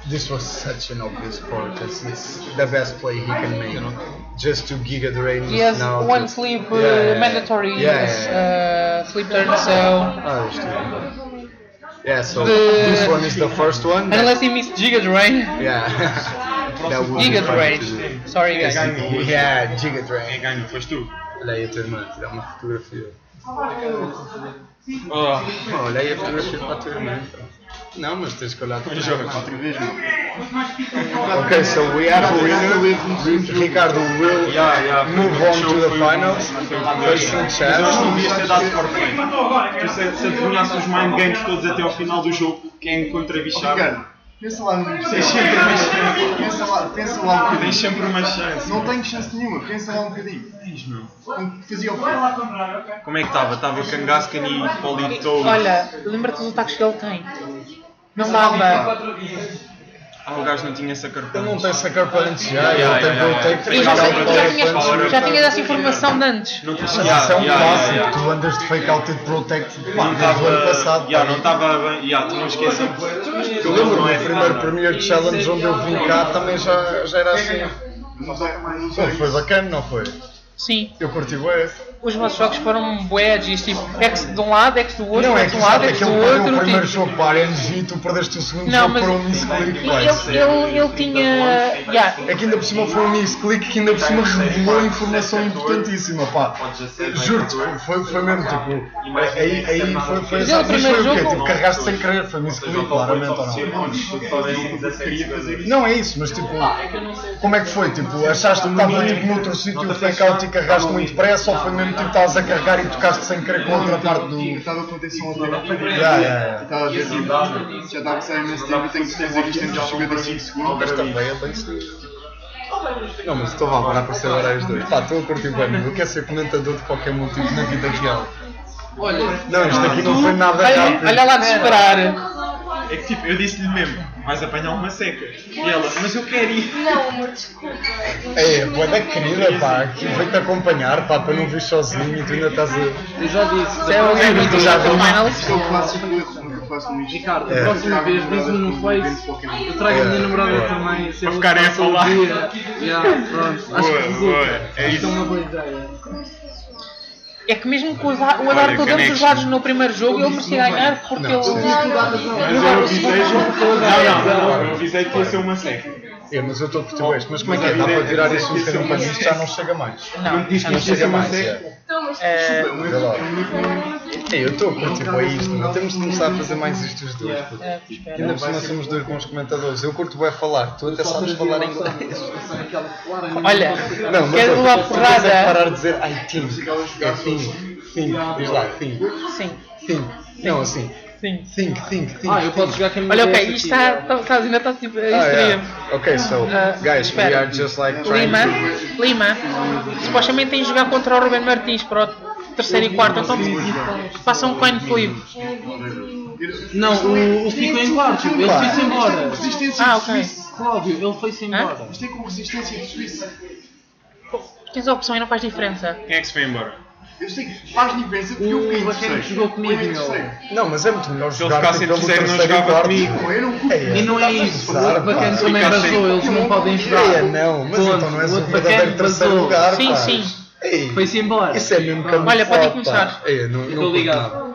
This was such an obvious score because it's the best play he can make. Just to Giga Drain. He has now one to- sleep Yeah, mandatory yeah. sleep turn, so Oh, stupid. Yeah, so this one is the first one. that- unless he missed Giga Drain. Yeah. That would be Giga fun Drain. to do. Sorry guys. Yeah, Giga Quem Drain. ganhou? Foste tu. Olha aí a tua irmã, tirar uma fotografia. Oh. Olha aí a fotografia para a tua irmã. Não, mas tens que olhar para Joga 4 vezes, não? Okay, so we have a winner. Ricardo will move on to the finals. Facing Mas Chad. eu acho que não devias ter dado for play. Tu se adivinhasse os mind games todos até ao final do jogo, quem encontra bichado, Ricardo, pensa lá no tens sempre uma chance. pensa lá um bocadinho. Tens sempre uma chance. Não tenho chance nenhuma, pensa lá um bocadinho. Tens, meu. Como fazia o quê? Como é que estava? Estava Kangaskhan e Polito. Olha, lembra-te dos ataques que ele tem. Não dava. Ah, o gajo não tinha Sucker Ele não Punch. tem Sucker Punch, já. Yeah, Ele tem yeah, Protect. E Fake já Out, tinhas essa informação de antes. Não Isso é um clássico. Tu andas de Fake Out e de Protect Não desde o ano passado. estava. Não estava bem. Não esqueci. Eu lembro do primeiro Premier Challenge onde eu vim cá também já era assim. Foi bacana, não foi? Sim. Eu curti bué. Os vossos jogos foram bués, tipo, X de um lado, X do outro, Não, é X que de um lado, exato, X do aquele perdeu o outro. primeiro Tipo, jogo para a RNG e tu perdeste o segundo não, jogo mas para um misclick. ele tinha. Yeah. É que ainda por cima foi um misclick que ainda por cima revelou informação importantíssima, pá. Juro-te, foi mesmo tipo. Aí foi Mas ele, exato. Mas primeiro foi o quê? jogo- Tipo, carregaste sem querer, foi misclick, claramente ou não? Não é isso, mas tipo, como é que foi? Tipo, achaste que estava tipo noutro sítio o fake out e carregaste muito depressa ou foi mesmo tipo estás a carregar e tocaste sem querer com a outra parte do. Estava com atenção ao tempo. Yeah. Estava a ver tipo, já estava a sair imenso tempo e tenho que dizer que isto tem 55 segundos. Mas também é bem cedo. Não, mas estou a agora a aparecer agora os dois. Pá, estou a curtir bem, eu quero ser comentador de qualquer motivo na vida real. Não, isto aqui não foi nada rápido. Olha lá de esperar. É que tipo, eu disse-lhe mesmo, vais apanhar uma seca. E ela, mas eu quero ir. Não, amor, desculpa. É, boa da querida, pá, que veio-te acompanhar, pá, para não vir sozinho e tu ainda estás a. Eu já disse. Isso é o MVP do já vi. Finals. Eu faço erros, nunca faço nisto. Ricardo, É. a próxima vez diz-me no Face, eu trago a minha namorada também. Se Para ela ficarem a passa o falar. dia. Pronto, acho que resulta. Boa, é Acho que isso. é uma boa ideia. É que mesmo com o azar que damos os connection. lados no primeiro jogo, ele merecia ganhar porque ele. Mas eu avisei. Não, eu avisei que ia ser uma seca. É, mas eu estou a curtir este, mas como é que é? Dá para virar isso um bocadinho para mim? Isto já não chega mais. Não, Isto não chega mais. É. Então, mas Vê lá. É, eu estou a curtir bem isto, não temos de começar a fazer mais isto os dois. Puto. espera. Ainda por cima somos dois bons comentadores. Eu curto bem falar, tu até sabes falar inglês. Olha, Não, mas quero uma tu tens é que porrada. parar de dizer I think. É think. Diz lá, think. Sim, Think. Não, assim. sim. Think. Eu posso jogar com a minha Olha, ok, DS isto aqui. ainda está tipo. Isto yeah. Okay, so guys, we espera. are just like trying Lima, supostamente tem de jogar contra o Ruben Martins para o terceiro e quarto, então façam um coin flip. Não, o ficou em quarto, ele foi-se embora. Resistência Ah, de ok. Suíça. Cláudio, ele foi-se embora. Isto é com resistência de Suíça. Tens a opção e não faz diferença. Quem é que se foi embora? Eu sei que faz diferença porque eu fiquei em O bacana terceiro. jogou comigo, Foi em meu. terceiro. Não, mas é muito melhor Se ele jogar ficasse tipo, em pelo terceiro, não terceiro e jogava quarto. comigo. Não, eu não curto. É, E não é estás a isso, o gozar, outro bacana pá. também Ficar vazou, eles não podem É, jogar. não, mas Ponto. então não és O o outro verdadeiro bacana terceiro vazou. lugar, Sim, pá. sim. Ei, Foi-se embora. isso é mesmo caminho Olha, podem forte, começar. pá. Ei, não Estou curto ligado. nada.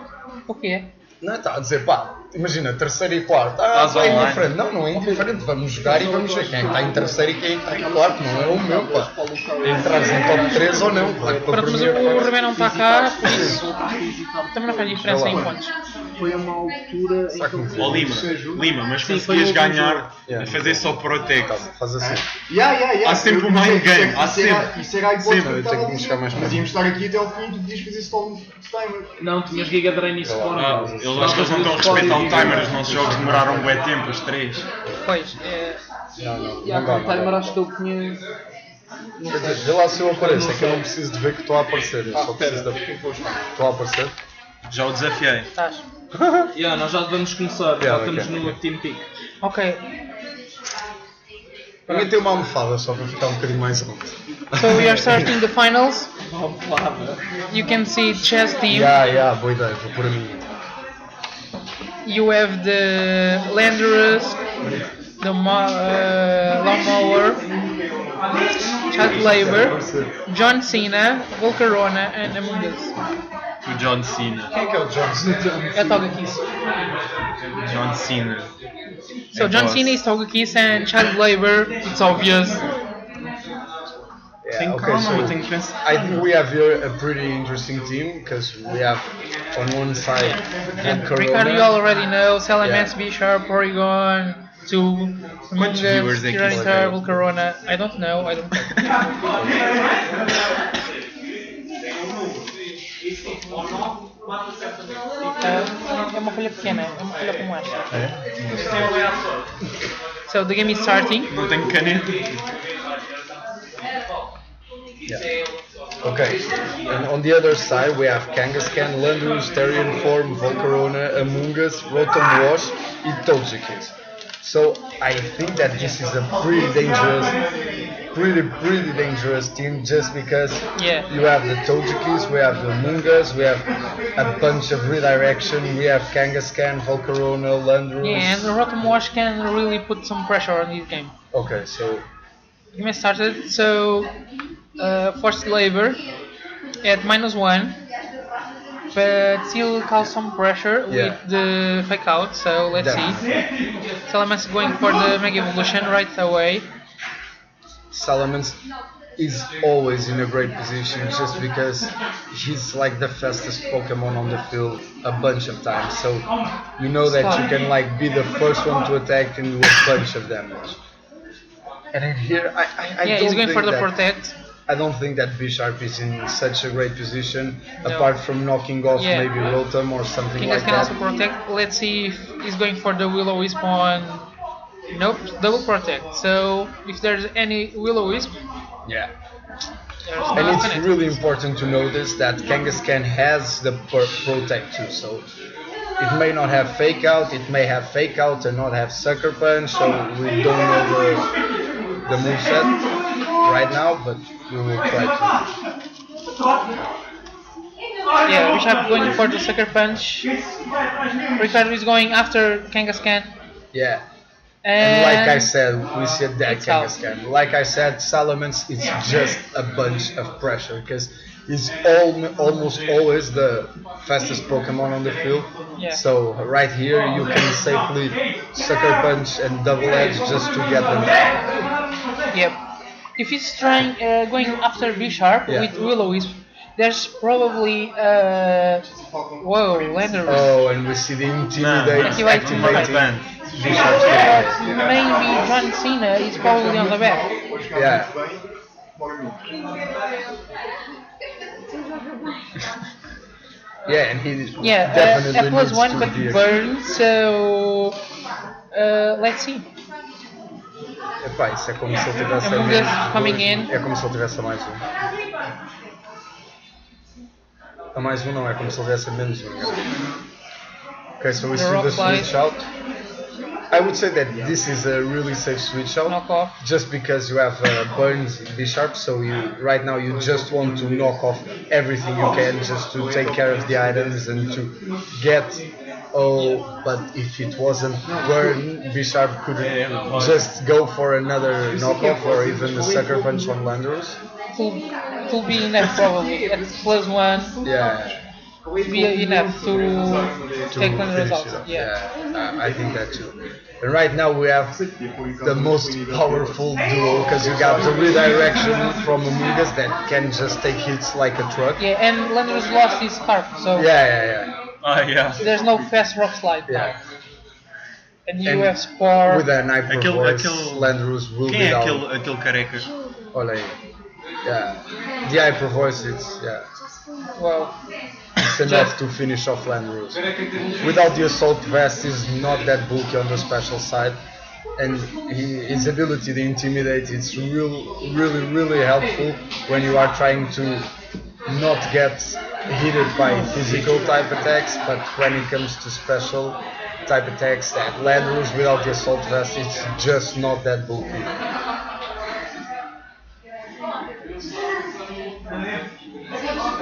O quê? Não, está a dizer, pá, imagina, terceiro e quarto. Estás É online. indiferente. Não é indiferente. Vamos jogar e vamos ver quem é que está em terceiro e quem é que está em quarto. Não é o meu, pá. Entrares em top 3 ou não. Vai para Pronto, mas o Ruben não está cá, por isso também não faz diferença em pontos. Foi uma altura em que ele Ó Lima, mas Sim, conseguias foi o ganhar jogo. a fazer só protect. Faz assim. Yeah. Há sempre um mind game, há sempre. Isso era a hipótese Sempre. que eu Eu tenho que estava me chegar mais a dizer. perto. Mas íamos estar aqui até ao fim e tu podias fazer stall timer. Não, tinhas Giga Drain e Spawn. Acho que eles não estão a respeitar o timer, os nossos jogos demoraram um bué tempo, os três. Pois, Não E há dá, um timer, acho que ele tinha Quer dizer, vê lá se eu apareço, é que eu não preciso de ver que estou a aparecer, eu só preciso de... Estou a aparecer? Já o desafiei. Estás? Nós já vamos começar, já Yeah, estamos ok. no Team Pick. Ok. Ninguém tem uma almofada só para ficar um bocadinho mais alto. So we are starting the finals. You can see chess team. Boa ideia, vou pôr a minha. You have the Landers, the Lawnmower, Chad Labor, John Cena, Volcarona, and Among Us. O John Cena. Quem é que é o Johnson? É Togekiss. John Cena. So John Cena is Togekiss and Chad Labor, it's obvious. Yeah, Tem okay, calma, so eu tenho que pensar. I think we have here a pretty interesting team because we have on one side And Volcarona. Ricardo, you already know, Salamence, Yeah. B Sharp, Porygon, 2, Among Us, viewers é que isso Tyranitar, tem? Volcarona. I don't know. É uma folha pequena, é uma folha com acha. So the game is starting. Não tenho caneta. Okay, and on the other side we have Kangaskhan, Landorus, Therian Form, Volcarona, Among Us, Rotom Wash, e Togekiss. So I think that this is a pretty dangerous team just because Yeah. you have the Togekiss, we have the Among Us, we have a bunch of redirection, we have Kangaskhan, Volcarona, Landorus. Yeah, and the Rotom Wash can really put some pressure on this game. Okay, so Game started, so Forced Labor at -1, but still cause some pressure Yeah. with the fake out, so let's see. Salamence going for the Mega Evolution right away. Salamence is always in a great position just because he's like the fastest Pokemon on the field a bunch of times. So you know that you can like be the first one to attack and do a bunch of damage. And in here, I Yeah, don't he's going think for the that, protect. I don't think that Bisharp is in such a great position, No. apart from knocking off Yeah. maybe Rotom or something Kingas like can that. also protect. Let's see if he's going for the Will-O-Wisp on. Nope, double protect. So if there's any Will-O-Wisp, Yeah. there's And no it's connect. really important to notice that Kangaskhan has the protect too, so it may not have fake out, it may have fake out and not have sucker punch, so we don't know the moveset right now, but we will try to. Yeah, Bishop going for the sucker punch. Ricardo is going after Kangaskhan. Yeah. And And like I said, we said that It's out. Kangaskhan. Like I said, Salamence is just a bunch of pressure because he's almost always the fastest Pokemon on the field. Yeah. So right here you can safely sucker punch and double edge just to get them. Yep. If he's trying going after Bisharp Yeah. with Will-O-Wisp, there's probably whoa, Landorus. Oh, and we see the intimidate Activate activating Band. Bisharp's But defense. maybe John Cena is probably on the back. Yeah. Yeah, and he Yeah, definitely F plus needs one, to but be burn. So let's see. Epá, isso é como se ele tivesse a Among menos Us coming dois. in. É como se ele tivesse a mais um. A mais um não, é como se ele tivesse a menos um. Okay, so we The see rock the slide. switch out. I would say that this is a really safe switch out. Knock off. Just because you have burns B-sharp, so you right now you just want to knock off everything you can just to take care of the items and to get. Oh, but if it wasn't burn, B-sharp could just go for another knockoff or even a sucker punch on Landorus. Could be enough probably. At plus one, Yeah. could be enough to take the finish result. it off. Yeah. I think that too. And right now we have the most powerful duo because you got the redirection from Among Us that can just take hits like a truck. Yeah, and Landorus lost his scarf, so Yeah. Ah, yeah. there's no fast rock slide now. Yeah. And you And have Spore. With an hyper voice, aquele- Landorus will Quem be é down. aquele careca? Olha aí. Yeah. The hyper voice, it's Well, it's enough to finish off Landorus. Without the assault vest, is not that bulky on the special side. and his ability to intimidate, it's really helpful when you are trying to not get hit by physical type attacks, but when it comes to special type attacks at laterals without the assault vest, it's just not that bulky.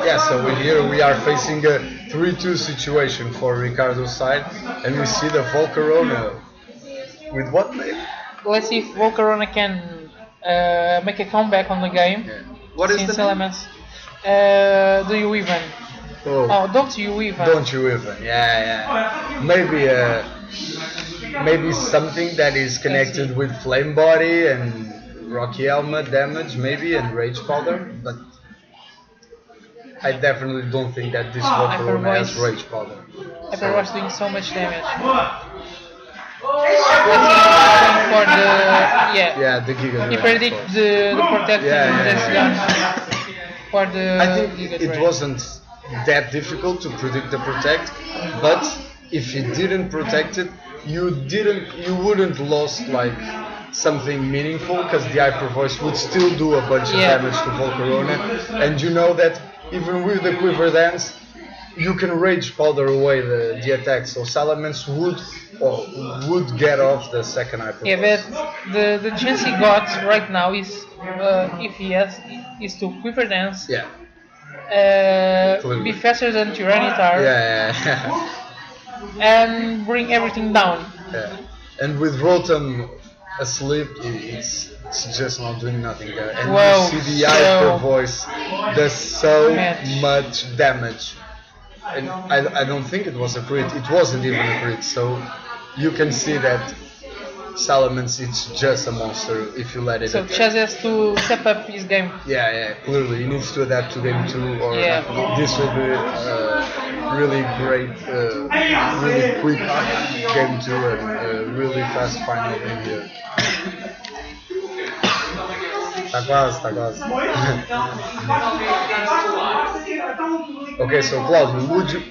Yeah, so in here we are facing a 3-2 situation for Ricardo's side, and we see the Volcarona with what name? Let's see if Volcarona can make a comeback on the game. Yeah. What is Since the name? elements. Do you even? Oh, Oh, don't you even? don't you even? Yeah. Maybe something that is connected with Flame Body and Rocky Helmet damage, maybe, and Rage Powder, but I definitely don't think that this Volcarona has Rage Powder. Hyperwatch doing so much damage. Let's see if he's going for the Yeah, the Giga He Drain, predict of course. the protecting this gun for the I think Giga it Drain. wasn't that difficult to predict the protect, but if you didn't protect it, you wouldn't lost like something meaningful, because the Hyper Voice would still do a bunch of damage to Volcarona, and you know that even with the Quiver Dance, you can Rage Powder away the attack, so Salamence would get off the second Hyper Voice. Yeah, but the chance he got right now is if he has is to Quiver Dance. Yeah. Be faster than Tyranitar. Yeah. And bring everything down. Yeah. And with Rotom asleep, it's just not doing nothing there. And Wow, you see the Hyper Voice does so much damage. And I don't think it was a crit. It wasn't even a crit. So you can see that Salamence, it's just a monster if you let it. So Chaz has to step up his game. Yeah, clearly he needs to adapt to game 2, or Yeah. this will be really great, really quick game 2 and really fast final in here. Tá quase. Okay, so Claudio,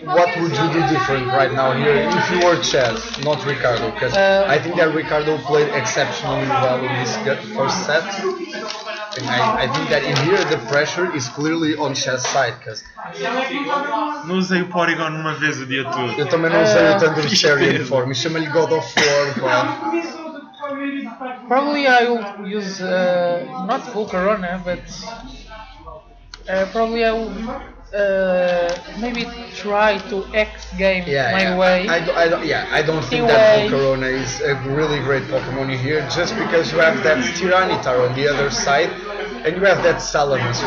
what would you do different right now here if you were Chaz, not Ricardo? Because I think that Ricardo played exceptionally well in this first set. And I think that in here the pressure is clearly on Chaz's side, because Não usei o Porygon uma vez o dia todo. eu também não usei o Thunder Chariot before, me chama-lhe God of War, pá. Probably I will use not Volcarona, but probably I will maybe try to X game my way. I don't think that Volcarona is a really great Pokemon here, just because you have that Tyranitar on the other side, and you have that Salamence.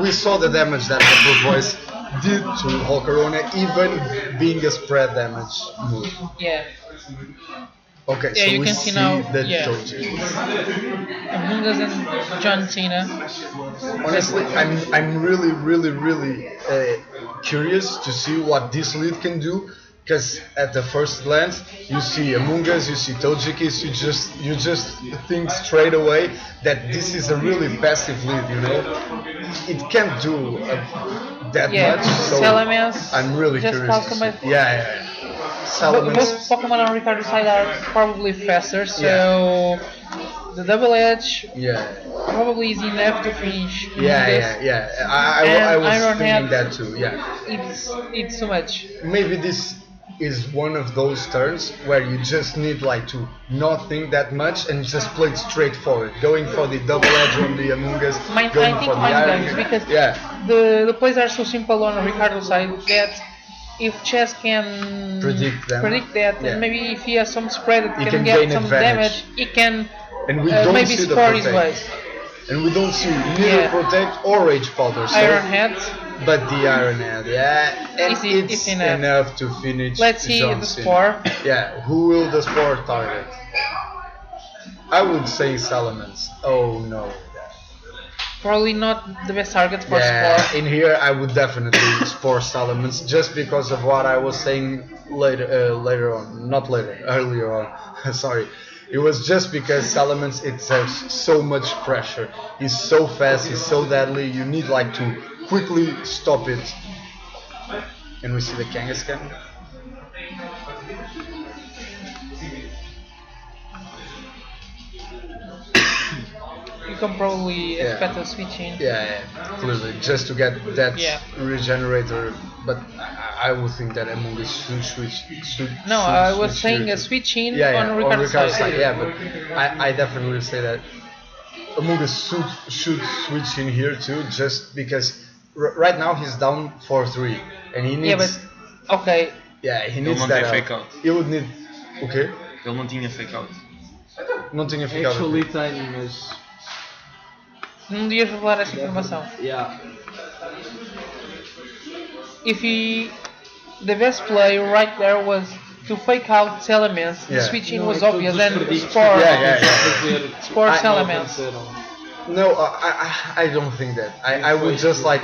We saw the damage that Hyper Voice did to Volcarona, even being a spread damage move. Yeah. Okay, Yeah, so you we can see now, the yeah. Doji. Among Us and John Cena. Honestly, I'm really curious to see what this lead can do, because at the first glance you see Among Us, you see Tojikis, you just think straight away that this is a really passive lead, you know. It can't do that much, so Salamence, I'm really just curious to customized. see. Yeah. Salamence. Most Pokemon on Ricardo's side are probably faster, so the double edge probably is enough to finish. I was Iron thinking Head, that too. Yeah. It's too much. Maybe this is one of those turns where you just need like to not think that much and just play it straightforward, going for the double edge on the Among Us, I going think for the mind Iron. games, because Yeah. the plays are so simple on Ricardo's side that if Chess can Predict them. that, Yeah. and maybe if he has some spread that He can can get gain some advantage. damage, he can And we don't maybe see the score his protect. ways. And we don't see neither protect or rage powder. So, Iron Head. But the Iron Head, and It's enough to finish. Let's see John the Cena. score. Yeah, who will the score target? I would say Salamence. Oh no. Probably not the best target for Yeah, score. in here I would definitely spore Salamence, just because of what I was saying earlier on. Sorry. It was just because Salamence exerts so much pressure. He's so fast, he's so deadly, you need like to quickly stop it. And we see the Kangaskhan. can probably Yeah. expect a switch in. Yeah, clearly, just to get that Yeah. regenerator. But I would think that Among Us should switch. No, should I was switch saying here a too. switch in Yeah, on yeah, Ricardo's Ricardo's side. side. Yeah, but I definitely would say that Among Us should switch in here too, just because right now he's down 4-3, and he needs. Yeah, but okay. Yeah, he Ele needs não that tem help. fake out. He would need. Okay, Ele não tinha fake out. não tinha ficado. Actually tenho, mas. Não devias revelar essa informação. Yeah. If he, the best play right there was to fake out elements. The Yeah. switch in Não, was é que obvious todos os and predictos sport. Yeah. Sports I- elements. No, I don't think that. I would just like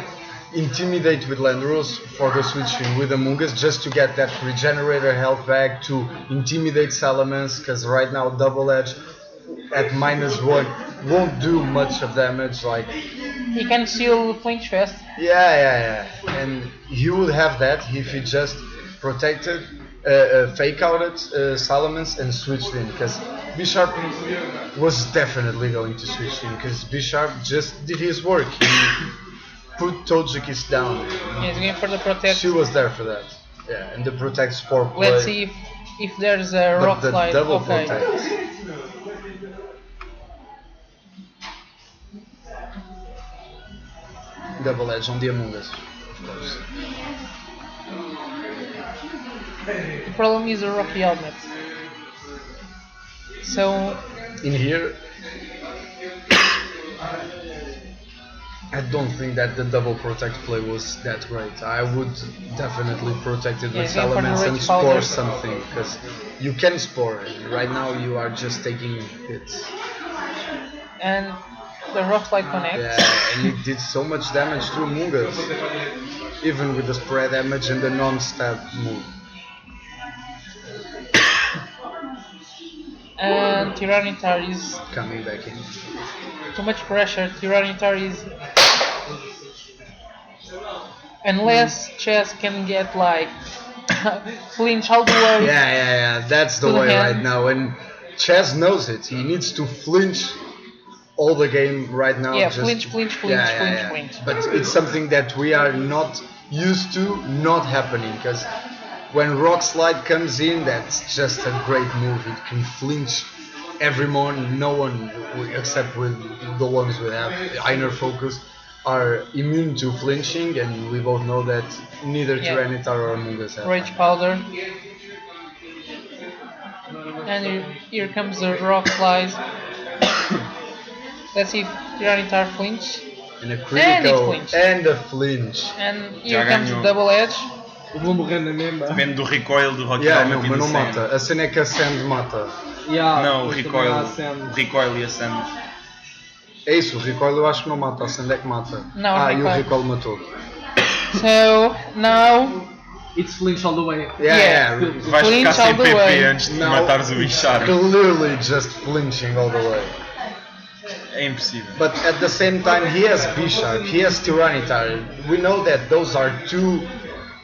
intimidate with Landros for the switching with Among Us just to get that regenerator health back to intimidate Salamence because right now double edge at -1 won't do much of damage. Like He can still flinch fast. yeah, and he would have that if he just protected, fake outed Salamence and switched in because B-Sharp was definitely going to switch in because B-Sharp just did his work. He put Tojikis down. He's going for the protect. She was there for that. Yeah, and the protect sport play. Let's see if there's a but rock the slide. double Okay. protect. Double edge on the Among Us, of course. The problem is a rocky helmet. So In here, I don't think that the double protect play was that great. I would definitely protect it Yeah, with going for the elements and rage score powder. something because you can score. And right now you are just taking hits. and the rock slide connects. Yeah, and it did so much damage to Among Us, even with the spread damage and the non-stab move. And Tyranitar is Coming back in. too much pressure. Tyranitar is unless Chess can get like flinch all the way. Yeah. That's the To the way hand. right now, and Chaz knows it. He needs to flinch all the game right now. Yeah, just- flinch. But it's something that we are not used to not happening because when Rock Slide comes in, that's just a great move. It can flinch everyone. No one except with the ones we have Einer Focus are immune to flinching, and we both know that neither Yeah. Tyranitar or Among Us have. Rage powder. And here comes the rock slide. Let's see if Tyranitar flinch. And a And it critical flinched. and a flinch. And here Já comes ganhou. the double edge. Eu vou morrer na mesma. Depende do recoil do Rocky Yeah, Helmet não, e mas do não Sand. mata. A cena é que a Sand mata. Yeah, Não, o depois também há a recoil, Sand. recoil e a Sand. É isso, o recoil eu acho que não mata, a Sand é que mata. Não, e o recoil. recoil matou. So now It's flinch all the way. Yeah. Vais Flinch ficar sem all the PP way. antes de Não. matares o Bichar. Clearly just flinching all the way. É impossível. But at the same time, he has B-Sharp, he has Tyranitar. We know that those are two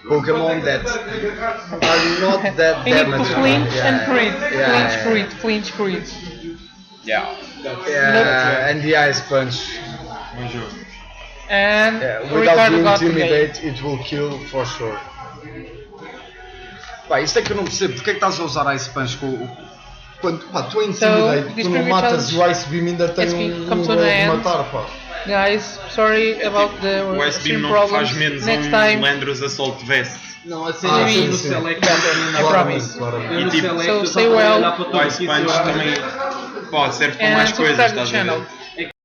Pokemon that are not that you need to damaging. flinch Yeah. and crit. Yeah. Flinch crit. Yeah. Yeah, and the Ice Punch. Bom jogo. And Yeah, without Ricardo the got the game. Intimidate, it will kill for sure. Pá, isto é que eu não percebo. Porquê é que estás a usar Ice Punch com o. Quando pá, tu é Intimidate, this tu não previous matas challenge, o Ice Beam ainda tem Ice Beam um comes to goal the de end. matar, pá. Guys, sorry about the O S-Beam stream não problems. faz menos Next um time, Landros Assault Vest. Não, a cena é que sim, eu no sim. Select. I promise. Claramente. Eu no E tipo, Select, so eu stay só well. olhar para O tudo Ice aqui, Punch eu- também pode serve para And mais coisas, subscribe to the estás a ver? channel.